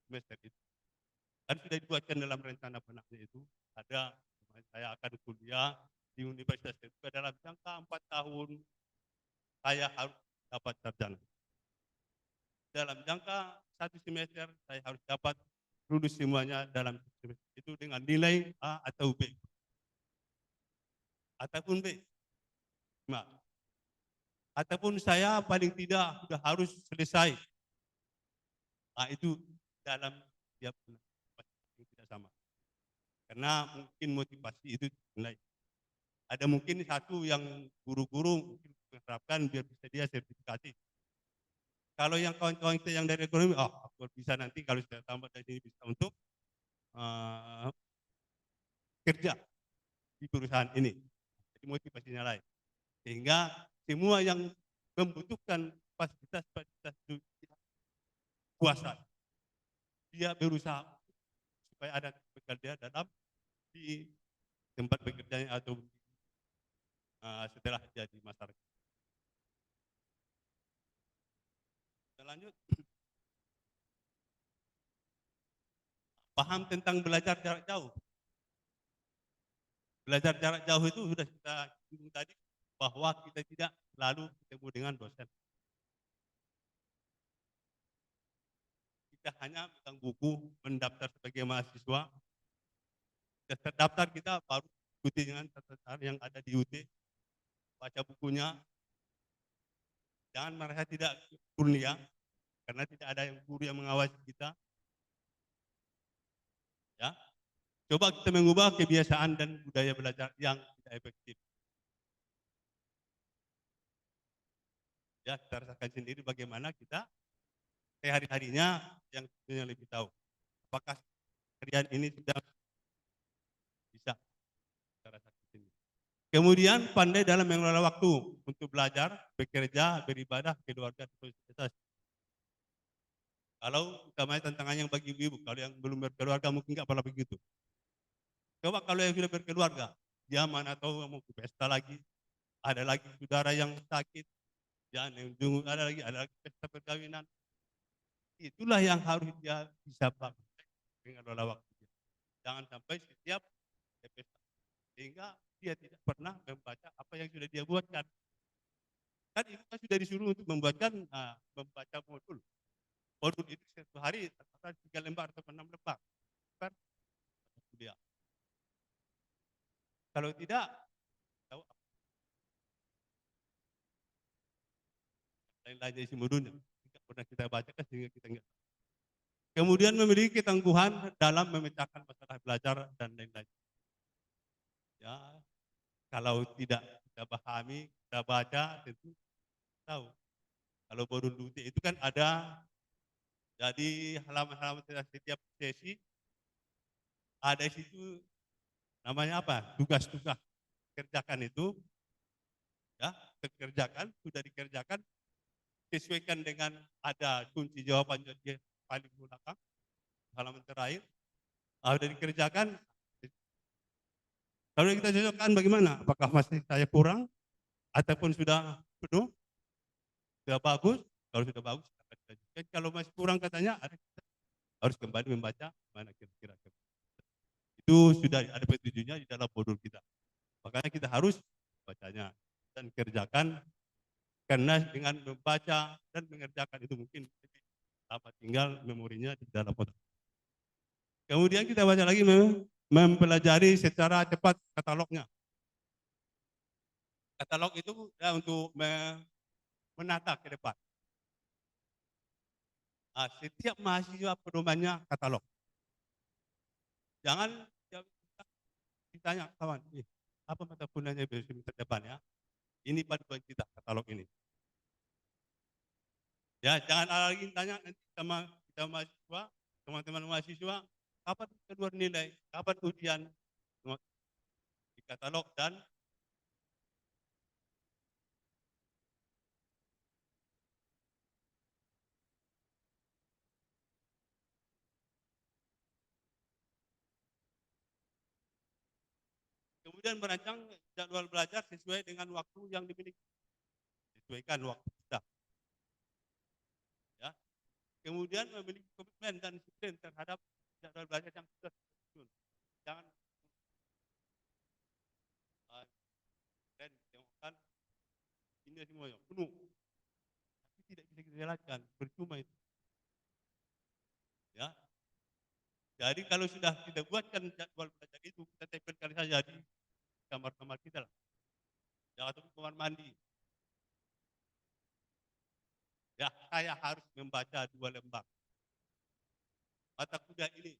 semester itu. Dan sudah dibuatkan dalam rencana benaknya itu, ada saya akan kuliah di universitas itu dalam jangka 4 tahun saya harus dapat sarjana. Dalam jangka 1 semester saya harus dapat lulus semuanya dalam itu dengan nilai A atau B. Ataupun B. Nah, ataupun saya paling tidak sudah harus selesai. Nah, itu dalam tiap yang tidak sama. Karena mungkin motivasi itu nilai. Ada mungkin satu yang guru-guru mungkin menerapkan biar bisa dia sertifikasi. Kalau yang kawan-kawan kita yang dari ekonomi, aku bisa nanti kalau sudah tambah dari ini bisa untuk kerja di perusahaan ini. Jadi motivasinya lain. Sehingga semua yang membutuhkan fasilitas kuasa, dia berusaha supaya ada pekerja dalam di tempat bekerjanya atau setelah jadi masyarakat. Kita lanjut. Paham tentang belajar jarak jauh. Belajar jarak jauh itu sudah kita singgung tadi bahwa kita tidak selalu ketemu dengan dosen. Kita hanya pegang buku, mendaftar sebagai mahasiswa. Sudah terdaftar kita baru ikuti dengan catatan yang ada di UT, baca bukunya. Jangan merasa tidak kuliah karena tidak ada yang guru yang mengawasi kita. Ya, coba kita mengubah kebiasaan dan budaya belajar yang tidak efektif. Ya, kita rasakan sendiri bagaimana kita hari-harinya yang sebenarnya lebih tahu. Apakah kalian ini sudah bisa kita rasakan sendiri. Kemudian pandai dalam mengelola waktu untuk belajar, bekerja, beribadah, keluarga, dan sosialitas. Kalau utamanya tantangan yang bagi ibu, kalau yang belum berkeluarga mungkin nggak pernah begitu. Coba kalau yang sudah berkeluarga, dia mana tahu mau ke pesta lagi, ada lagi saudara yang sakit, jangan ada lagi pesta perkawinan. Itulah yang harus dia bisa pakai dengan mengelola waktu. Jangan sampai setiap pesta, sehingga dia tidak pernah membaca apa yang sudah dia buatkan. Kan itu kan sudah disuruh untuk membuatkan membaca modul. Modul itu satu hari rata-rata 3 lembar atau 6 lembar. Kan? Kalau tidak, tahu lain-lain isi modulnya. Tidak pernah kita bacakan sehingga kita enggak. Kemudian memiliki ketangguhan dalam memecahkan masalah belajar dan lain-lain. Ya, kalau tidak kita pahami, kita baca, tentu tahu. Kalau modul UT itu kan ada, jadi halaman-halaman setiap sesi, ada di situ namanya apa? Tugas-tugas kerjakan itu, ya, dikerjakan, sudah dikerjakan, sesuaikan dengan ada kunci jawaban yang paling belakang, halaman terakhir, sudah dikerjakan. Kalau kita cocokkan bagaimana? Apakah masih saya kurang ataupun sudah penuh? Sudah bagus? Kalau sudah bagus, kalau masih kurang katanya, harus kembali membaca mana kira-kira. Itu sudah ada petunjuknya di dalam modul kita. Makanya kita harus bacanya dan kerjakan, karena dengan membaca dan mengerjakan itu mungkin dapat tinggal memorinya di dalam otak. Kemudian kita baca lagi mempelajari secara cepat katalognya. Katalog itu ya, untuk menata ke depan. Setiap mahasiswa pedomannya katalog. Jangan ditanya kawan, apa mata kuliahnya semester depan ya? Ini panduan kita katalog ini. Ya, jangan lagi tanya nanti sama kita mahasiswa, teman-teman mahasiswa, kapan keluar nilai, kapan ujian di katalog dan kemudian merancang jadwal belajar sesuai dengan waktu yang dimiliki. Sesuaikan waktu kita. Ya. Kemudian memiliki komitmen dan disiplin terhadap jadwal belajar yang sudah disusun. Jangan dan temukan ini semuanya penuh. Tapi tidak bisa kita jalankan, percuma itu. Ya. Jadi kalau sudah kita buatkan jadwal belajar itu, kita tempelkan saja di kamar-kamar kita lah. Ya, atau kamar mandi. Ya, saya harus membaca 2 lembar mata kuliah ini.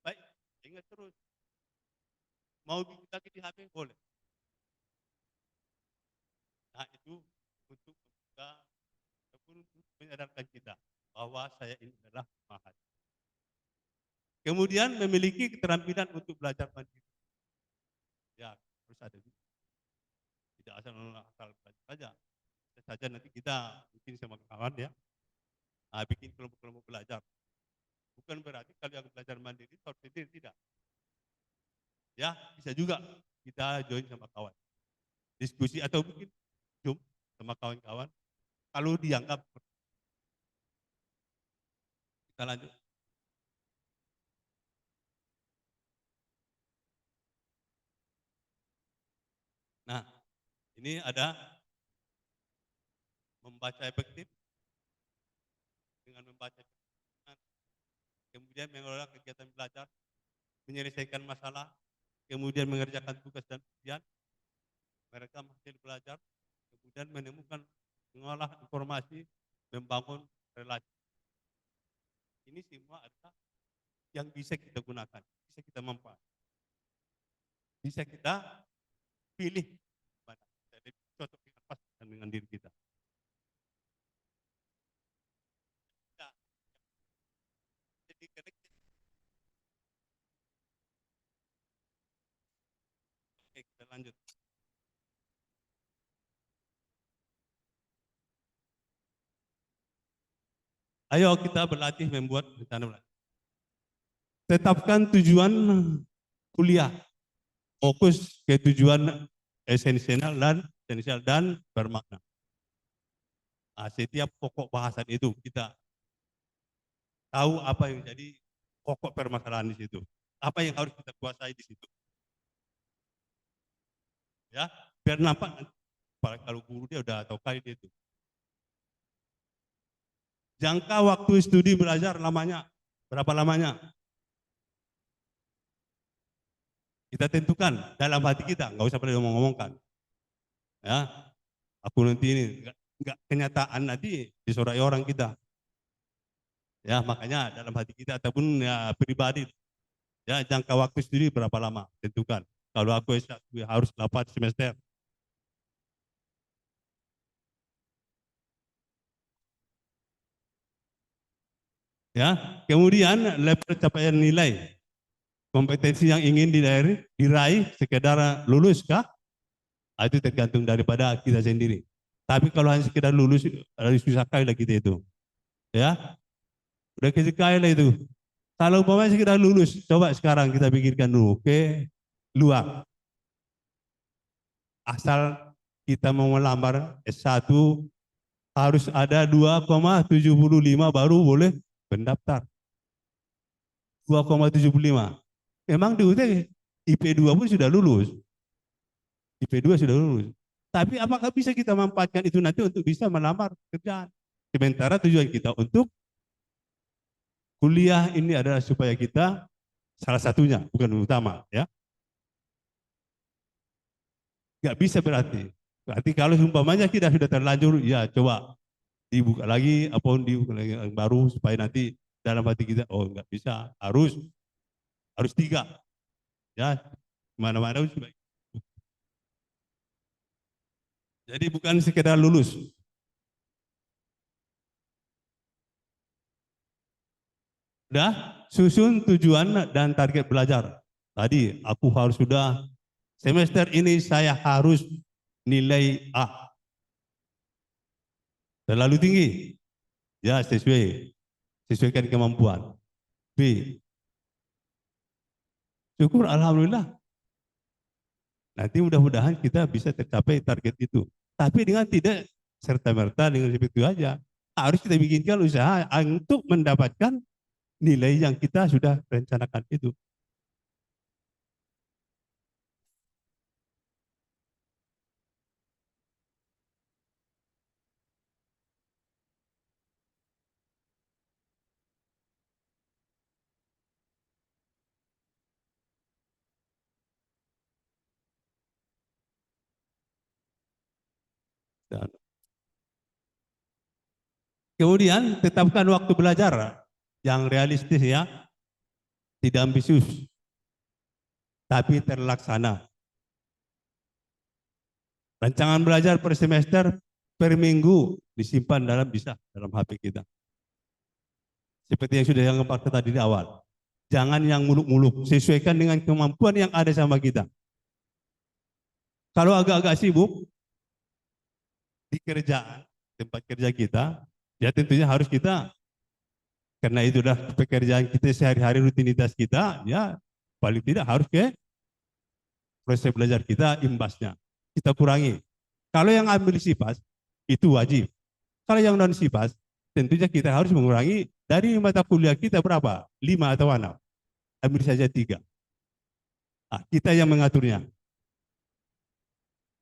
Baik, ingat terus. Mau bikin lagi di HP boleh. Nah, itu untuk membuka ataupun untuk menyadarkan kita bahwa saya ini adalah mahasiswa. Kemudian memiliki keterampilan untuk belajar mandiri. Ya, harus ada juga. Tidak asal belajar saja. Bisa saja nanti kita mungkin sama kawan ya, bikin kelompok-kelompok belajar. Bukan berarti kalau yang belajar mandiri harus sendiri, tidak. Ya, bisa juga kita join sama kawan. Diskusi atau mungkin Zoom sama kawan-kawan. Kalau dianggap, kita lanjut. Nah, ini ada membaca efektif dengan membaca kemudian mengelola kegiatan belajar, menyelesaikan masalah, kemudian mengerjakan tugas dan ujian, merekam hasil belajar, kemudian menemukan, mengolah informasi, membangun relasi. Ini semua adalah yang bisa kita gunakan, bisa kita manfaatkan, bisa kita pilih mana jadi cocok dengan pas dengan diri kita. Jadi oke, kita lanjut. Ayo kita berlatih membuat rencana belajar. Tetapkan tujuan kuliah. Fokus ke tujuan esensial dan bermakna. Nah, setiap pokok bahasan itu kita tahu apa yang jadi pokok permasalahan di situ. Apa yang harus kita kuasai di situ. Ya, biar nampak kalau guru dia udah tahu kali itu. Jangka waktu studi belajar lamanya, berapa lamanya? Kita tentukan dalam hati kita, nggak usah pada ngomong-ngomongkan. Ya, aku nanti ini nggak kenyataan nanti disorai orang kita. Ya, makanya dalam hati kita ataupun ya pribadi, ya jangka waktu studi berapa lama, tentukan. Kalau aku S1 harus 8 semester. Ya, kemudian level capaian nilai. Kompetensi yang ingin diraih sekedar lulus kah? Itu tergantung daripada kita sendiri. Tapi kalau hanya sekedar lulus, susah kali lah kita itu. Ya, udah kesukai lah itu. Kalau umpamanya sekedar lulus, coba sekarang kita pikirkan dulu ke luar. Asal kita mau melamar S1 harus ada 2,75 baru boleh mendaftar. 2,75. Memang di UT IP2 pun sudah lulus. IP2 sudah lulus. Tapi apakah bisa kita manfaatkan itu nanti untuk bisa melamar kerjaan? Sementara tujuan kita untuk kuliah ini adalah supaya kita salah satunya, bukan utama, ya. Nggak bisa berarti. Berarti kalau umpamanya kita sudah terlanjur, ya coba dibuka lagi, apapun dibuka lagi yang baru supaya nanti dalam hati kita, oh nggak bisa, harus 3. Ya, mana-mana sudah. Jadi bukan sekedar lulus. Udah, susun tujuan dan target belajar. Tadi aku harus sudah semester ini saya harus nilai A. Terlalu tinggi. Ya, sesuaikan kemampuan. B. Syukur alhamdulillah. Nanti mudah-mudahan kita bisa tercapai target itu. Tapi dengan tidak serta-merta dengan seperti itu aja. Harus kita bikinkan usaha untuk mendapatkan nilai yang kita sudah rencanakan itu. Dan kemudian tetapkan waktu belajar yang realistis ya, tidak ambisius, tapi terlaksana. Rancangan belajar per semester, per minggu disimpan dalam HP kita. Seperti yang sudah yang Pak tadi di awal. Jangan yang muluk-muluk, sesuaikan dengan kemampuan yang ada sama kita. Kalau agak-agak sibuk di kerjaan, tempat kerja kita, ya tentunya harus kita, karena itu adalah pekerjaan kita sehari-hari, rutinitas kita, ya paling tidak harus ke proses belajar kita imbasnya. Kita kurangi. Kalau yang ambil SIPAS, itu wajib. Kalau yang non SIPAS, tentunya kita harus mengurangi dari mata kuliah kita berapa? 5 atau 6. Ambil saja 3. Nah, kita yang mengaturnya.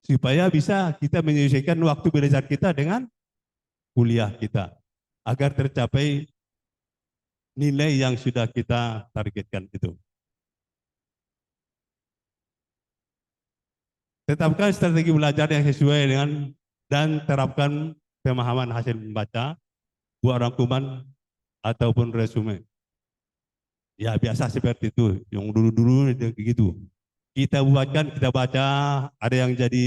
Supaya bisa kita menyesuaikan waktu belajar kita dengan kuliah kita. Agar tercapai nilai yang sudah kita targetkan itu. Tetapkan strategi belajar yang sesuai dengan dan terapkan pemahaman hasil membaca, buat rangkuman ataupun resume. Ya biasa seperti itu, yang dulu-dulu begitu. Kita buatkan, kita baca, ada yang jadi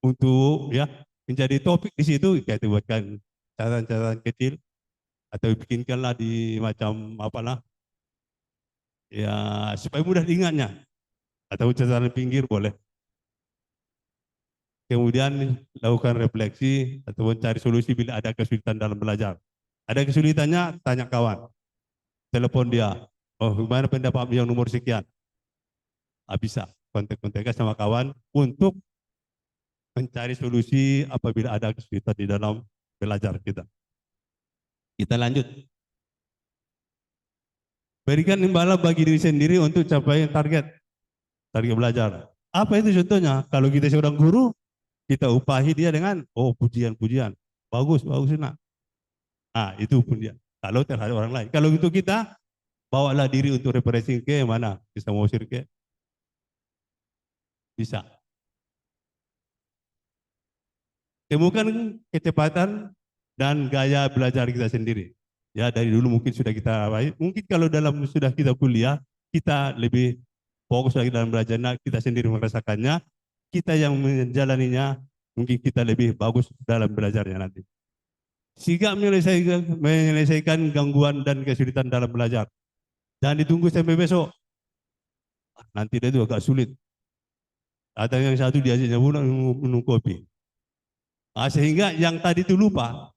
untuk ya menjadi topik di situ, kita buatkan catatan-catatan kecil atau bikinkanlah di macam apalah ya supaya mudah diingatnya, atau catatan pinggir boleh. Kemudian lakukan refleksi ataupun cari solusi bila ada kesulitan dalam belajar. Ada kesulitannya, tanya kawan, telepon dia, oh gimana pendapat yang nomor sekian. Bisa kontak-kontak sama kawan untuk mencari solusi apabila ada kesulitan di dalam belajar kita. Kita lanjut. Berikan imbalan bagi diri sendiri untuk capai target belajar. Apa itu contohnya? Kalau kita seorang guru, kita upahi dia dengan pujian-pujian. Bagus, bagus nak. Nah, itu pun dia. Kalau terhadap orang lain. Kalau itu kita, bawalah diri untuk refreshing ke mana? Bisa mengusir ke? Bisa. Temukan kecepatan dan gaya belajar kita sendiri. Ya, dari dulu mungkin sudah kita baik. Mungkin kalau sudah kita kuliah, kita lebih fokus lagi dalam belajarnya, kita sendiri merasakannya, kita yang menjalaninya, mungkin kita lebih bagus dalam belajarnya nanti. Sigap menyelesaikan gangguan dan kesulitan dalam belajar. Jangan ditunggu sampai besok. Nanti dia itu agak sulit. Ada yang satu diajaknya minum kopi. Sehingga yang tadi itu lupa.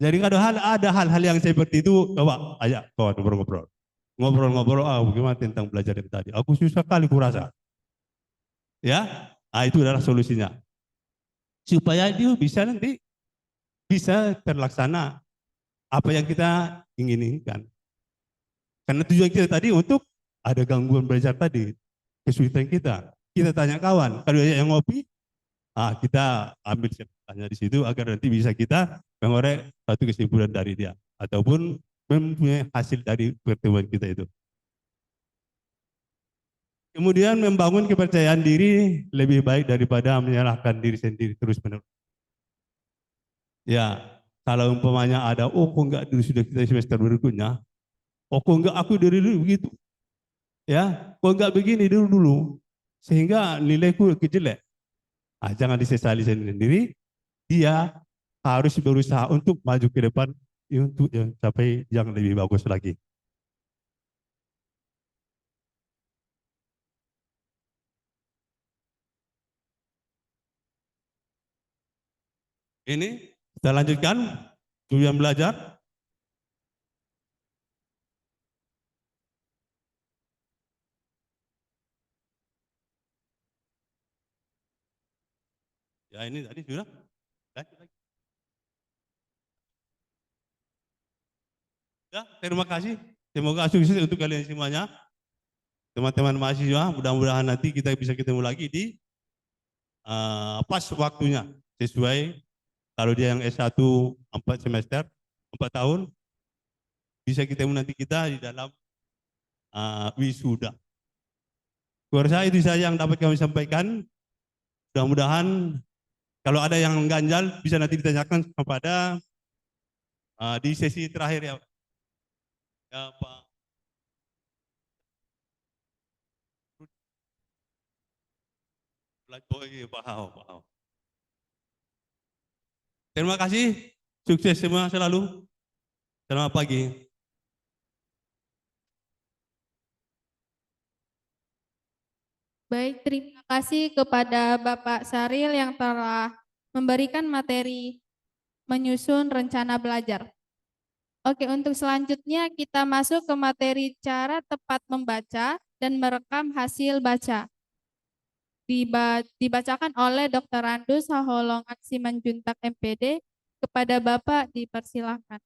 Jadi ada hal-hal yang seperti itu, coba ajak kawan ngobrol-ngobrol. Ngobrol-ngobrol, bagaimana tentang belajar yang tadi. Aku susah kali kurasa. Ya, itu adalah solusinya. Supaya dia bisa nanti bisa terlaksana apa yang kita inginkan. Karena tujuan kita tadi untuk ada gangguan belajar tadi, kesulitan kita. Kita tanya kawan, kalau ada yang ngopi, kita ambil ceritanya di situ agar nanti bisa kita mengorek satu kesimpulan dari dia ataupun mempunyai hasil dari pertemuan kita itu. Kemudian membangun kepercayaan diri lebih baik daripada menyalahkan diri sendiri terus-menerus. Ya, kalau umpamanya ada, kok enggak dulu sudah kita semester berikutnya, kok enggak aku dari dulu begitu. Ya, kok enggak begini dulu, sehingga nilaiku jelek. Jangan disesali sendiri, dia harus berusaha untuk maju ke depan untuk mencapai yang lebih bagus lagi. Ini kita lanjutkan tujuan belajar. Ya ini tadi sudah. Lanjut lagi. Ya, terima kasih. Semoga sukses untuk kalian semuanya. Teman-teman mahasiswa, mudah-mudahan nanti kita bisa ketemu lagi di pas waktunya sesuai. Kalau dia yang S1 4 semester, 4 tahun, bisa ketemu nanti kita di dalam wisuda. Kurasa itu saja yang dapat kami sampaikan. Mudah-mudahan Kalau ada yang ganjal bisa nanti ditanyakan kepada di sesi terakhir ya. Ya Pak. Oh iya, paham. Terima kasih, sukses semua selalu. Selamat pagi. Baik, terima kasih kepada Bapak Saril yang telah memberikan materi menyusun rencana belajar. Oke, untuk selanjutnya kita masuk ke materi cara tepat membaca dan merekam hasil baca. Dibacakan oleh Dr. Andus Saholong Aksimanjuntak MPD. Kepada Bapak dipersilahkan.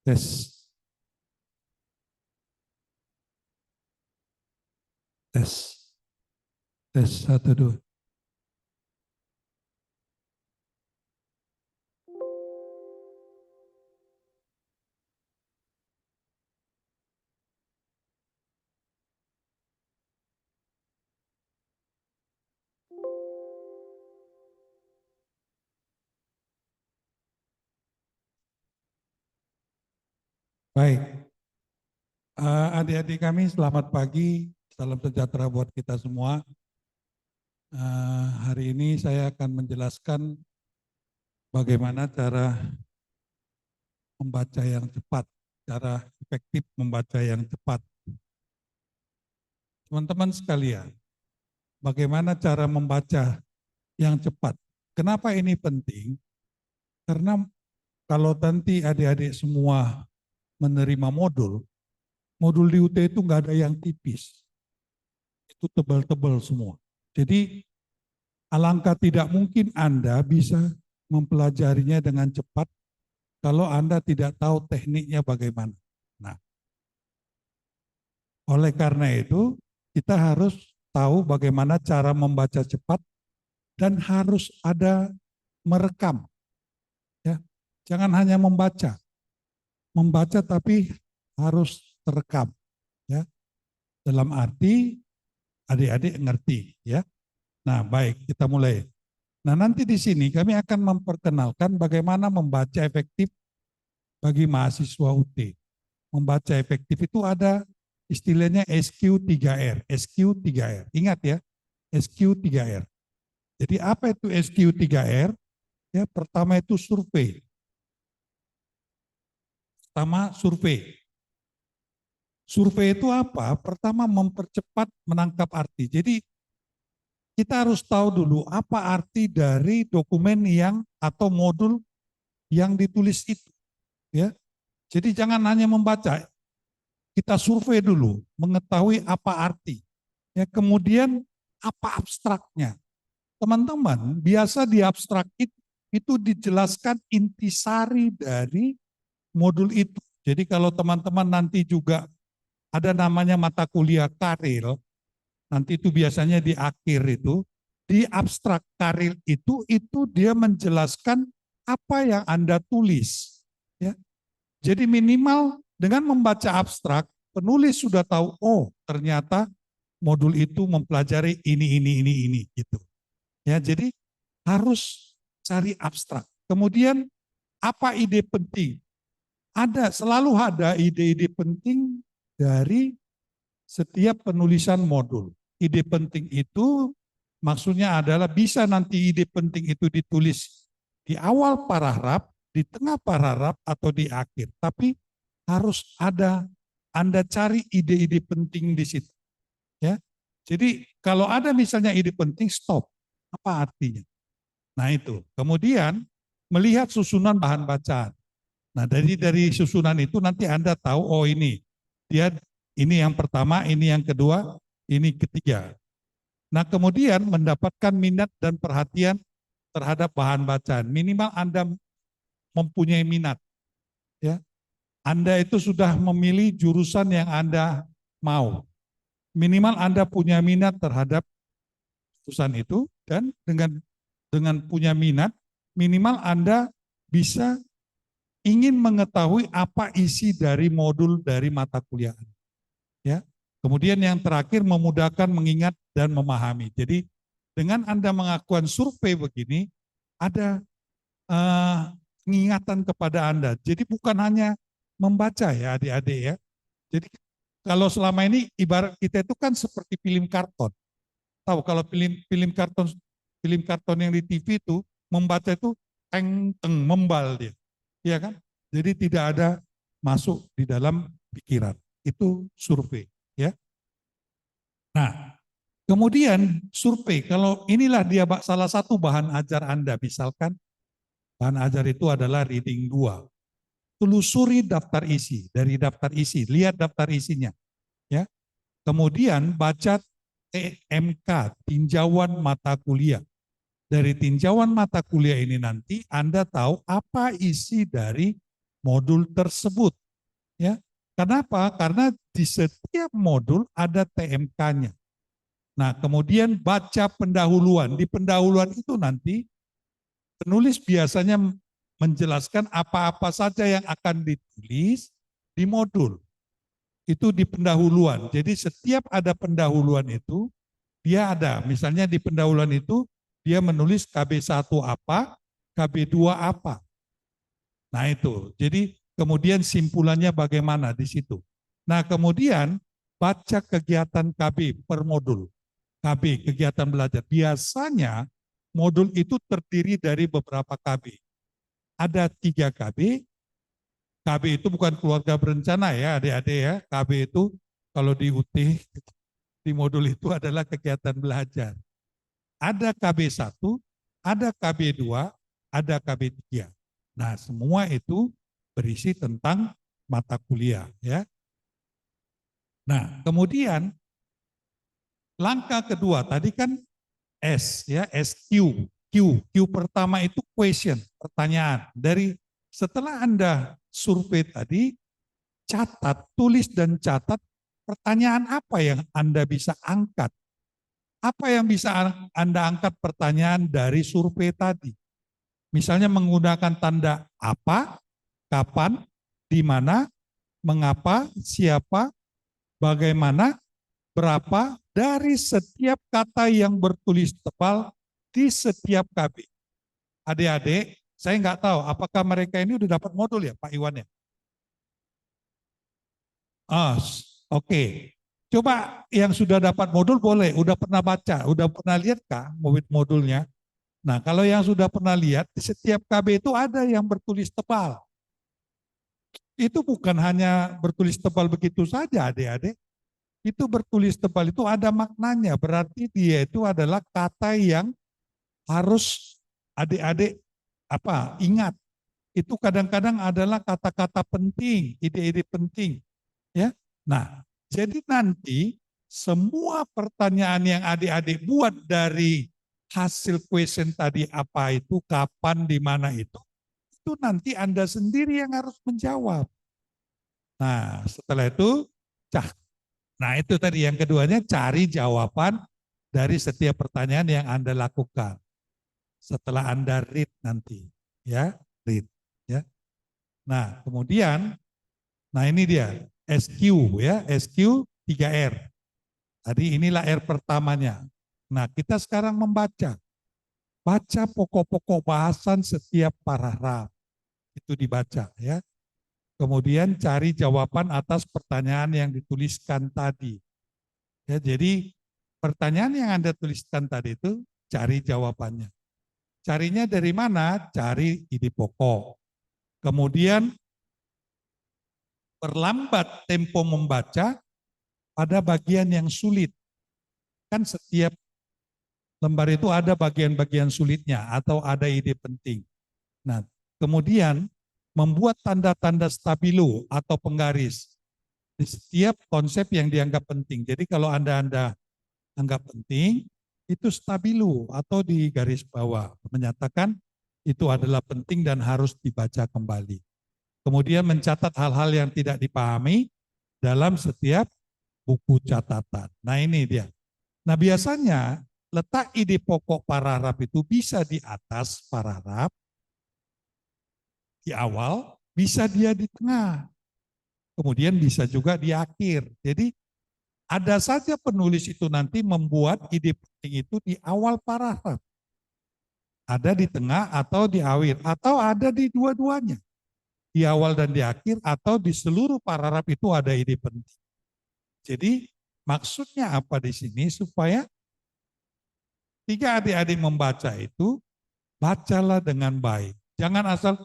Tes. Tes. Tes 1, 2. Baik, adik-adik kami selamat pagi, salam sejahtera buat kita semua. Hari ini saya akan menjelaskan bagaimana cara membaca yang cepat, cara efektif membaca yang cepat. Teman-teman sekalian, bagaimana cara membaca yang cepat? Kenapa ini penting? Karena kalau nanti adik-adik semua menerima modul di UT itu nggak ada yang tipis. Itu tebal-tebal semua. Jadi alangkah tidak mungkin Anda bisa mempelajarinya dengan cepat kalau Anda tidak tahu tekniknya bagaimana. Nah, oleh karena itu kita harus tahu bagaimana cara membaca cepat dan harus ada merekam. Ya, jangan hanya membaca tapi harus terekam, ya. Dalam arti adik-adik ngerti, ya. Nah, baik, kita mulai. Nah, nanti di sini kami akan memperkenalkan bagaimana membaca efektif bagi mahasiswa UT. Membaca efektif itu ada istilahnya SQ3R, SQ3R. Ingat ya, SQ3R. Jadi apa itu SQ3R? Ya, pertama itu survei. Pertama, survei. Survei itu apa? Pertama, mempercepat menangkap arti. Jadi kita harus tahu dulu apa arti dari dokumen yang atau modul yang ditulis itu. Ya, jadi jangan hanya membaca. Kita survei dulu, mengetahui apa arti. Ya, kemudian apa abstraknya. Teman-teman, biasa di abstrak itu dijelaskan intisari dari modul itu. Jadi kalau teman-teman nanti juga ada namanya mata kuliah karil, nanti itu biasanya di akhir itu di abstrak karir itu dia menjelaskan apa yang Anda tulis. Ya. Jadi minimal dengan membaca abstrak, penulis sudah tahu, oh ternyata modul itu mempelajari ini gitu. Ya, jadi harus cari abstrak. Kemudian apa ide penting? Selalu ada ide-ide penting dari setiap penulisan modul. Ide penting itu maksudnya adalah bisa nanti ide penting itu ditulis di awal paragraf, di tengah paragraf, atau di akhir. Tapi harus ada, Anda cari ide-ide penting di situ. Ya. Jadi kalau ada misalnya ide penting, stop. Apa artinya? Nah itu. Kemudian melihat susunan bahan bacaan. Nah dari susunan itu nanti Anda tahu, oh ini yang pertama, ini yang kedua, ini ketiga. Nah kemudian mendapatkan minat dan perhatian terhadap bahan bacaan. Minimal Anda mempunyai minat. Ya. Anda itu sudah memilih jurusan yang Anda mau. Minimal Anda punya minat terhadap jurusan itu, dan dengan punya minat, minimal Anda bisa ingin mengetahui apa isi dari modul dari mata kuliah. Ya. Kemudian yang terakhir memudahkan mengingat dan memahami. Jadi dengan Anda mengakukan survei begini, ada pengingatan kepada Anda. Jadi bukan hanya membaca ya adik-adik ya. Jadi kalau selama ini ibarat kita itu kan seperti film karton. Tahu kalau film karton yang di TV itu membaca itu teng membal dia. Iya kan? Jadi tidak ada masuk di dalam pikiran. Itu survei, ya. Nah, kemudian survei, kalau inilah dia salah satu bahan ajar Anda, misalkan bahan ajar itu adalah reading 2. Telusuri daftar isi, dari daftar isi, lihat daftar isinya, ya. Kemudian baca TMK, tinjauan mata kuliah. Dari tinjauan mata kuliah ini nanti Anda tahu apa isi dari modul tersebut. Ya. Kenapa? Karena di setiap modul ada TMK-nya. Nah, kemudian baca pendahuluan. Di pendahuluan itu nanti penulis biasanya menjelaskan apa-apa saja yang akan ditulis di modul. Itu di pendahuluan. Jadi setiap ada pendahuluan itu, dia ada. Misalnya di pendahuluan itu, dia menulis KB1 apa, KB2 apa. Nah itu, jadi kemudian simpulannya bagaimana di situ. Nah kemudian baca kegiatan KB per modul. KB, kegiatan belajar. Biasanya modul itu terdiri dari beberapa KB. Ada 3 KB. KB itu bukan keluarga berencana ya adik-adik ya. KB itu kalau di UT, di modul itu adalah kegiatan belajar. Ada KB1, ada KB2, ada KB3. Nah, semua itu berisi tentang mata kuliah, ya. Nah, kemudian langkah kedua tadi kan S, ya, SQ. Q pertama itu question, pertanyaan. Dari setelah Anda survei tadi, tulis dan catat pertanyaan apa yang Anda bisa angkat. Apa yang bisa Anda angkat pertanyaan dari survei tadi? Misalnya menggunakan tanda apa, kapan, di mana, mengapa, siapa, bagaimana, berapa, dari setiap kata yang bertulis tebal di setiap KB. Adik-adik, saya nggak tahu apakah mereka ini udah dapat modul ya Pak Iwan ya? Oke. Coba yang sudah dapat modul boleh, udah pernah baca, udah pernah lihat kah modulnya? Nah kalau yang sudah pernah lihat, di setiap KB itu ada yang bertulis tebal. Itu bukan hanya bertulis tebal begitu saja adik-adik. Itu bertulis tebal itu ada maknanya, berarti dia itu adalah kata yang harus adik-adik ingat. Itu kadang-kadang adalah kata-kata penting, ide-ide penting. Ya, nah. Jadi nanti semua pertanyaan yang adik-adik buat dari hasil question tadi apa itu, kapan, di mana itu nanti Anda sendiri yang harus menjawab. Nah setelah itu, nah itu tadi yang keduanya cari jawaban dari setiap pertanyaan yang Anda lakukan. Setelah Anda read nanti, ya, read, ya. Nah, kemudian, nah ini dia, SQ, ya, SQ 3R. Tadi inilah R pertamanya. Nah, kita sekarang membaca. Baca pokok-pokok bahasan setiap paragraf. Itu dibaca, ya. Kemudian cari jawaban atas pertanyaan yang dituliskan tadi. Ya, jadi pertanyaan yang Anda tuliskan tadi itu cari jawabannya. Carinya dari mana? Cari ide pokok. Kemudian perlambat tempo membaca pada bagian yang sulit. Kan setiap lembar itu ada bagian-bagian sulitnya atau ada ide penting. Nah, kemudian membuat tanda-tanda stabilo atau penggaris di setiap konsep yang dianggap penting. Jadi kalau Anda anggap penting, itu stabilo atau di garis bawah, menyatakan itu adalah penting dan harus dibaca kembali. Kemudian mencatat hal-hal yang tidak dipahami dalam setiap buku catatan. Nah ini dia. Nah biasanya letak ide pokok paragraf itu bisa di atas paragraf, di awal, bisa dia di tengah, kemudian bisa juga di akhir. Jadi ada saja penulis itu nanti membuat ide penting itu di awal paragraf. Ada di tengah atau di akhir, atau ada di dua-duanya. Di awal dan di akhir, atau di seluruh paragraf itu ada ide penting. Jadi maksudnya apa di sini? Supaya ketika adik-adik membaca itu, bacalah dengan baik. Jangan asal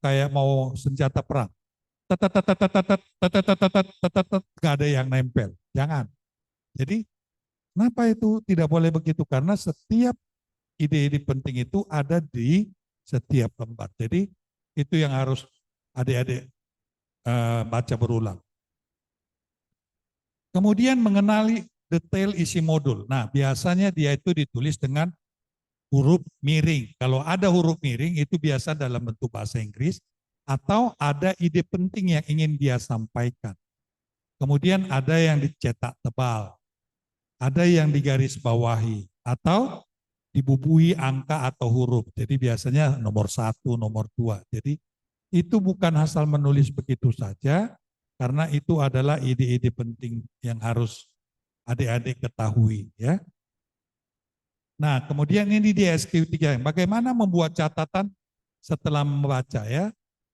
kayak mau senjata perang. Gak ada yang nempel. Jangan. Jadi kenapa itu tidak boleh begitu? Karena setiap ide-ide penting itu ada di setiap lembar. Jadi itu yang harus adik-adik baca berulang. Kemudian mengenali detail isi modul. Nah biasanya dia itu ditulis dengan huruf miring. Kalau ada huruf miring itu biasa dalam bentuk bahasa Inggris atau ada ide penting yang ingin dia sampaikan. Kemudian ada yang dicetak tebal, ada yang digaris bawahi atau dibubuhi angka atau huruf. Jadi biasanya nomor 1, nomor 2. Jadi itu bukan asal menulis begitu saja, karena itu adalah ide-ide penting yang harus adik-adik ketahui, ya. Nah, kemudian ini di SQ3. Bagaimana membuat catatan setelah membaca, ya?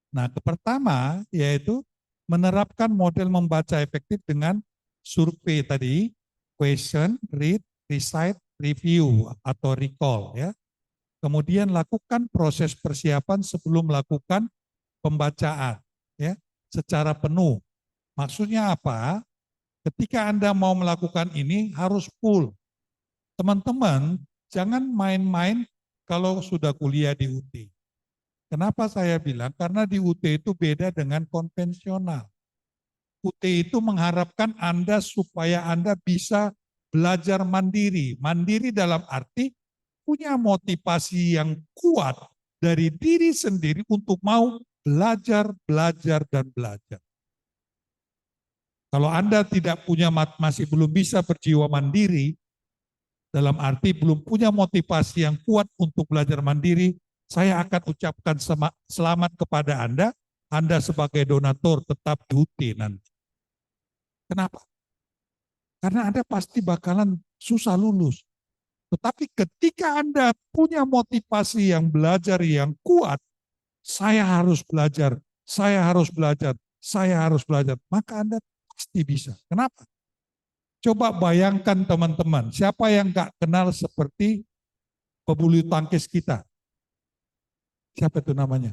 Nah, pertama yaitu menerapkan model membaca efektif dengan survei tadi, question, read, recite, review atau recall, ya. Kemudian lakukan proses persiapan sebelum melakukan pembacaan, ya, secara penuh. Maksudnya apa? Ketika Anda mau melakukan ini harus full. Teman-teman, jangan main-main kalau sudah kuliah di UT. Kenapa saya bilang? Karena di UT itu beda dengan konvensional. UT itu mengharapkan Anda supaya Anda bisa belajar mandiri. Mandiri dalam arti punya motivasi yang kuat dari diri sendiri untuk mau belajar, dan belajar. Kalau Anda tidak punya, masih belum bisa berjiwa mandiri, dalam arti belum punya motivasi yang kuat untuk belajar mandiri, saya akan ucapkan selamat kepada Anda sebagai donatur tetap di UT nanti. Kenapa? Karena Anda pasti bakalan susah lulus. Tetapi ketika Anda punya motivasi yang belajar yang kuat, saya harus belajar, maka Anda pasti bisa. Kenapa? Coba bayangkan teman-teman, siapa yang gak kenal seperti pebulu tangkis kita? Siapa itu namanya?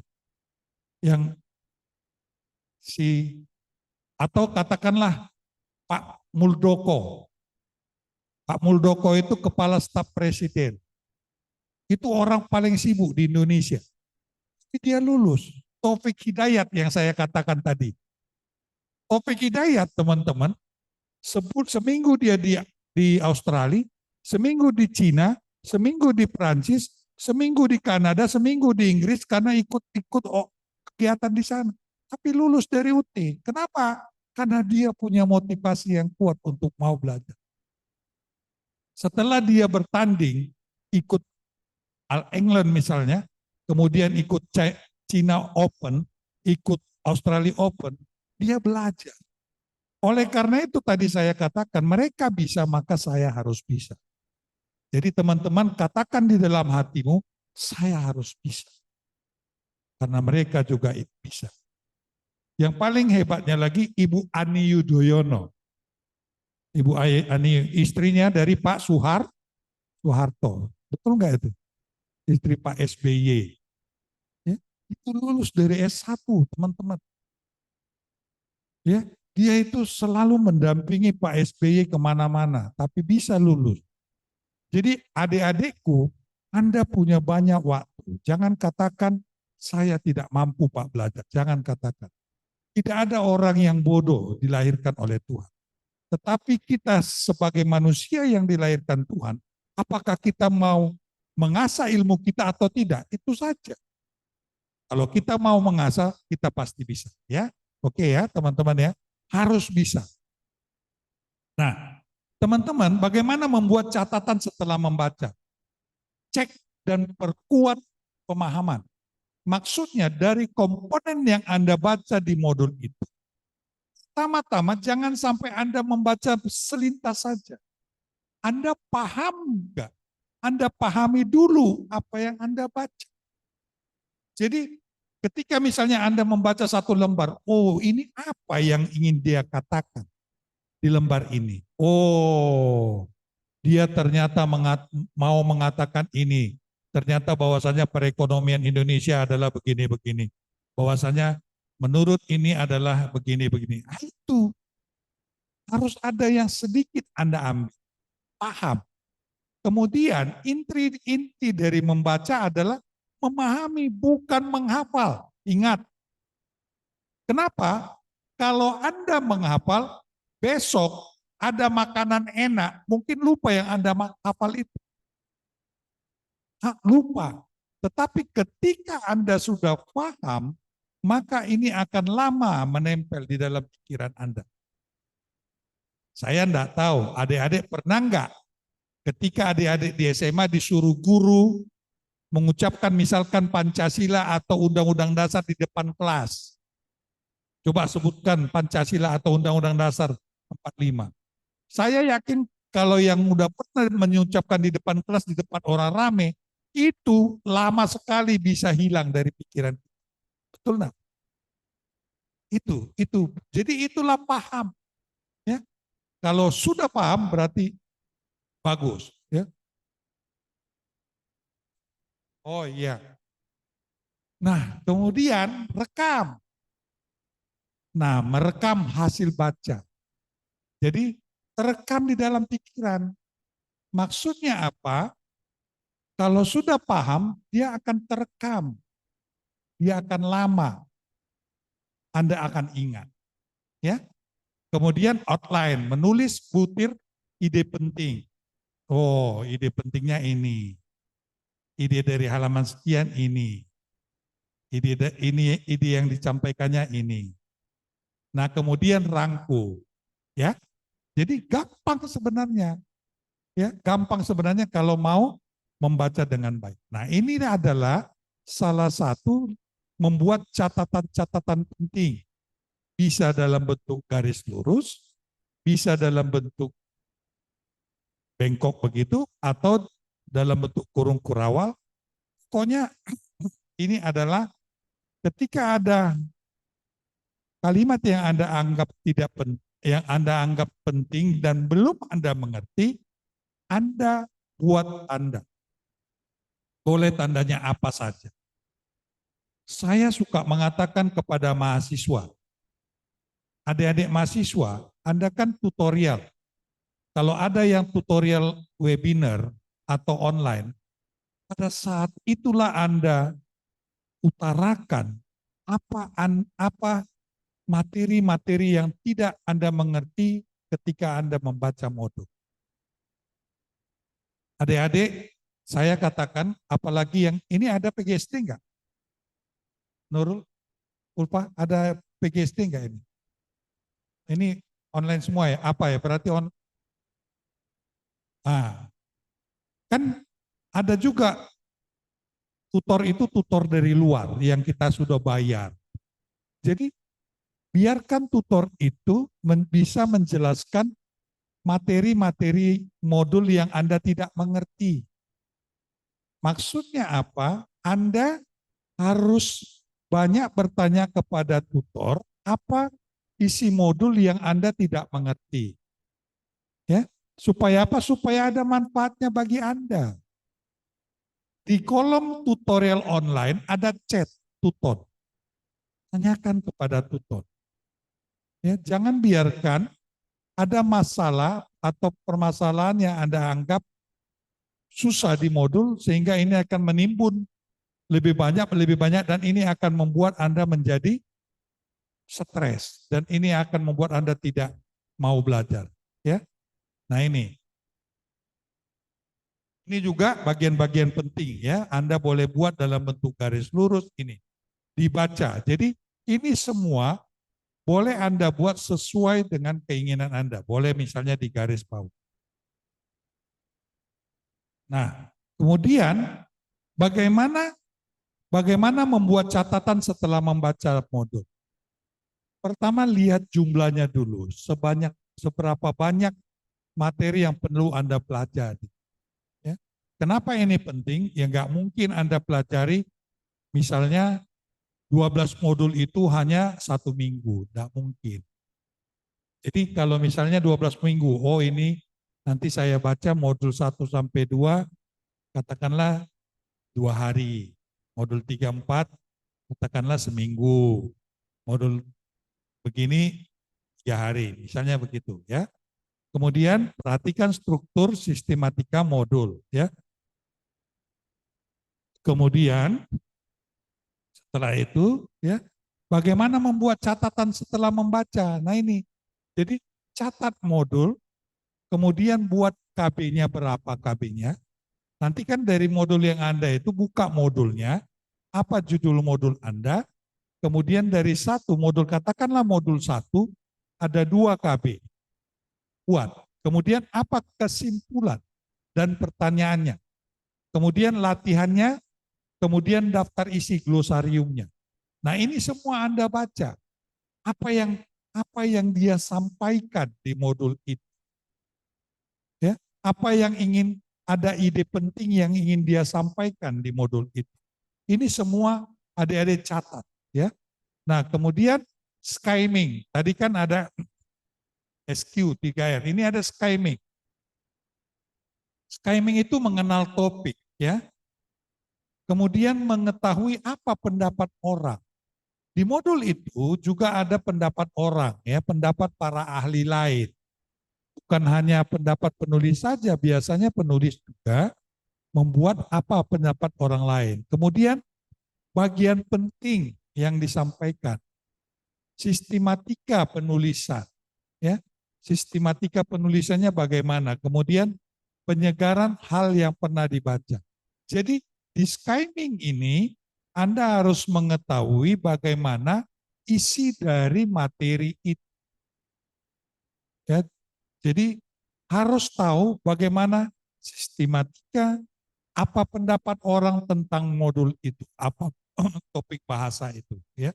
Yang atau katakanlah Pak Muldoko. Pak Muldoko itu kepala staf presiden. Itu orang paling sibuk di Indonesia. Tapi dia lulus. Taufik Hidayat yang saya katakan tadi. Taufik Hidayat teman-teman, seminggu dia di Australia, seminggu di Cina, seminggu di Prancis, seminggu di Kanada, seminggu di Inggris karena ikut kegiatan di sana. Tapi lulus dari UT. Kenapa? Karena dia punya motivasi yang kuat untuk mau belajar. Setelah dia bertanding, ikut All England misalnya, kemudian ikut China Open, ikut Australia Open, dia belajar. Oleh karena itu tadi saya katakan, mereka bisa maka saya harus bisa. Jadi teman-teman katakan di dalam hatimu, saya harus bisa. Karena mereka juga bisa. Yang paling hebatnya lagi Ibu Ani Yudhoyono. Ibu Ani, istrinya dari Pak Soeharto. Betul nggak itu? Istri Pak SBY. Ya, itu lulus dari S1, teman-teman. Ya, dia itu selalu mendampingi Pak SBY kemana-mana, tapi bisa lulus. Jadi adik-adikku, Anda punya banyak waktu. Jangan katakan, saya tidak mampu Pak belajar. Jangan katakan. Tidak ada orang yang bodoh dilahirkan oleh Tuhan. Tetapi kita sebagai manusia yang dilahirkan Tuhan, apakah kita mau mengasah ilmu kita atau tidak? Itu saja. Kalau kita mau mengasah, kita pasti bisa. Ya, oke ya teman-teman ya, harus bisa. Nah, teman-teman, bagaimana membuat catatan setelah membaca? Cek dan perkuat pemahaman. Maksudnya dari komponen yang Anda baca di modul itu. Pertama-tama jangan sampai Anda membaca selintas saja. Anda paham enggak? Anda pahami dulu apa yang Anda baca. Jadi ketika misalnya Anda membaca satu lembar, oh ini apa yang ingin dia katakan di lembar ini? Oh, dia ternyata mau mengatakan ini. Ternyata bahwasanya perekonomian Indonesia adalah begini-begini. Bahwasanya menurut ini adalah begini-begini. Itu harus ada yang sedikit Anda ambil. Paham. Kemudian inti dari membaca adalah memahami, bukan menghafal. Ingat. Kenapa? Kalau Anda menghafal, besok ada makanan enak, mungkin lupa yang Anda hafal itu. Lupa. Tetapi ketika Anda sudah paham, maka ini akan lama menempel di dalam pikiran Anda. Saya enggak tahu, adik-adik pernah enggak ketika adik-adik di SMA disuruh guru mengucapkan misalkan Pancasila atau Undang-Undang Dasar di depan kelas. Coba sebutkan Pancasila atau Undang-Undang Dasar 45. Saya yakin kalau yang udah pernah mengucapkan di depan kelas, di depan orang rame, itu lama sekali bisa hilang dari pikiran. Betul enggak? Itu. Jadi itulah paham. Ya. Kalau sudah paham berarti bagus. Ya. Oh iya. Nah, kemudian rekam. Nah, merekam hasil baca. Jadi terekam di dalam pikiran. Maksudnya apa? Kalau sudah paham, dia akan terekam. Dia akan lama. Anda akan ingat. Ya. Kemudian outline, menulis butir ide penting. Oh, ide pentingnya ini. Ide dari halaman sekian ini. Ide yang disampaikannya ini. Nah, kemudian rangkum. Ya. Jadi gampang sebenarnya. Ya, gampang sebenarnya kalau mau membaca dengan baik. Nah, ini adalah salah satu membuat catatan-catatan penting. Bisa dalam bentuk garis lurus, bisa dalam bentuk bengkok begitu, atau dalam bentuk kurung kurawal. Pokoknya ini adalah ketika ada kalimat yang Anda anggap penting dan belum Anda mengerti, Anda buat tanda. Boleh tandanya apa saja. Saya suka mengatakan kepada mahasiswa, adik-adik mahasiswa, Anda kan tutorial. Kalau ada yang tutorial webinar atau online, pada saat itulah Anda utarakan apa materi-materi yang tidak Anda mengerti ketika Anda membaca modul. Adik-adik, saya katakan, apalagi yang ini ada PGSD enggak? Nurul, Ulfa, ada PGSD enggak ini? Ini online semua ya? Apa ya? Berarti Kan ada juga tutor itu tutor dari luar yang kita sudah bayar. Jadi biarkan tutor itu bisa menjelaskan materi-materi modul yang Anda tidak mengerti. Maksudnya apa? Anda harus banyak bertanya kepada tutor apa isi modul yang Anda tidak mengerti. Ya, supaya apa? Supaya ada manfaatnya bagi Anda. Di kolom tutorial online ada chat tutor. Tanyakan kepada tutor. Ya, jangan biarkan ada masalah atau permasalahan yang Anda anggap susah di modul sehingga ini akan menimbun lebih banyak dan ini akan membuat Anda menjadi stres dan ini akan membuat Anda tidak mau belajar, ya. Nah, ini juga bagian-bagian penting, ya. Anda boleh buat dalam bentuk garis lurus ini dibaca. Jadi ini semua boleh Anda buat sesuai dengan keinginan Anda. Boleh misalnya di garis bawah. Nah, kemudian bagaimana membuat catatan setelah membaca modul? Pertama, lihat jumlahnya dulu. Seberapa banyak materi yang perlu Anda pelajari. Ya. Kenapa ini penting? Ya nggak mungkin Anda pelajari misalnya 12 modul itu hanya 1 minggu. Nggak mungkin. Jadi kalau misalnya 12 minggu, oh ini nanti saya baca modul 1 sampai 2, katakanlah 2 hari. Modul 3, 4, katakanlah seminggu. Modul begini 3 hari, misalnya begitu, ya. Kemudian perhatikan struktur sistematika modul, ya. Kemudian setelah itu, ya, bagaimana membuat catatan setelah membaca. Nah ini, jadi catat modul, kemudian buat KB-nya berapa KB-nya. Nanti kan dari modul yang Anda itu buka modulnya, apa judul modul Anda, kemudian dari satu modul, katakanlah modul 1, ada 2 KB. Buat. Kemudian apa kesimpulan dan pertanyaannya. Kemudian latihannya, kemudian daftar isi glosariumnya. Nah ini semua Anda baca. Apa yang dia sampaikan di modul itu. Ya, apa yang ingin, ada ide penting yang ingin dia sampaikan di modul itu. Ini semua adik-adik catat, ya. Nah, kemudian skimming. Tadi kan ada SQ 3R. Ini ada skimming. Skimming itu mengenal topik, ya. Kemudian mengetahui apa pendapat orang. Di modul itu juga ada pendapat orang, ya, pendapat para ahli lain. Bukan hanya pendapat penulis saja, biasanya penulis juga membuat apa pendapat orang lain. Kemudian bagian penting yang disampaikan, sistematika penulisan, ya, sistematika penulisannya bagaimana. Kemudian penyegaran hal yang pernah dibaca. Jadi di skimming ini Anda harus mengetahui bagaimana isi dari materi itu. Ya, jadi harus tahu bagaimana sistematika, apa pendapat orang tentang modul itu, apa topik bahasa itu, ya.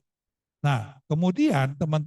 Nah, kemudian teman-teman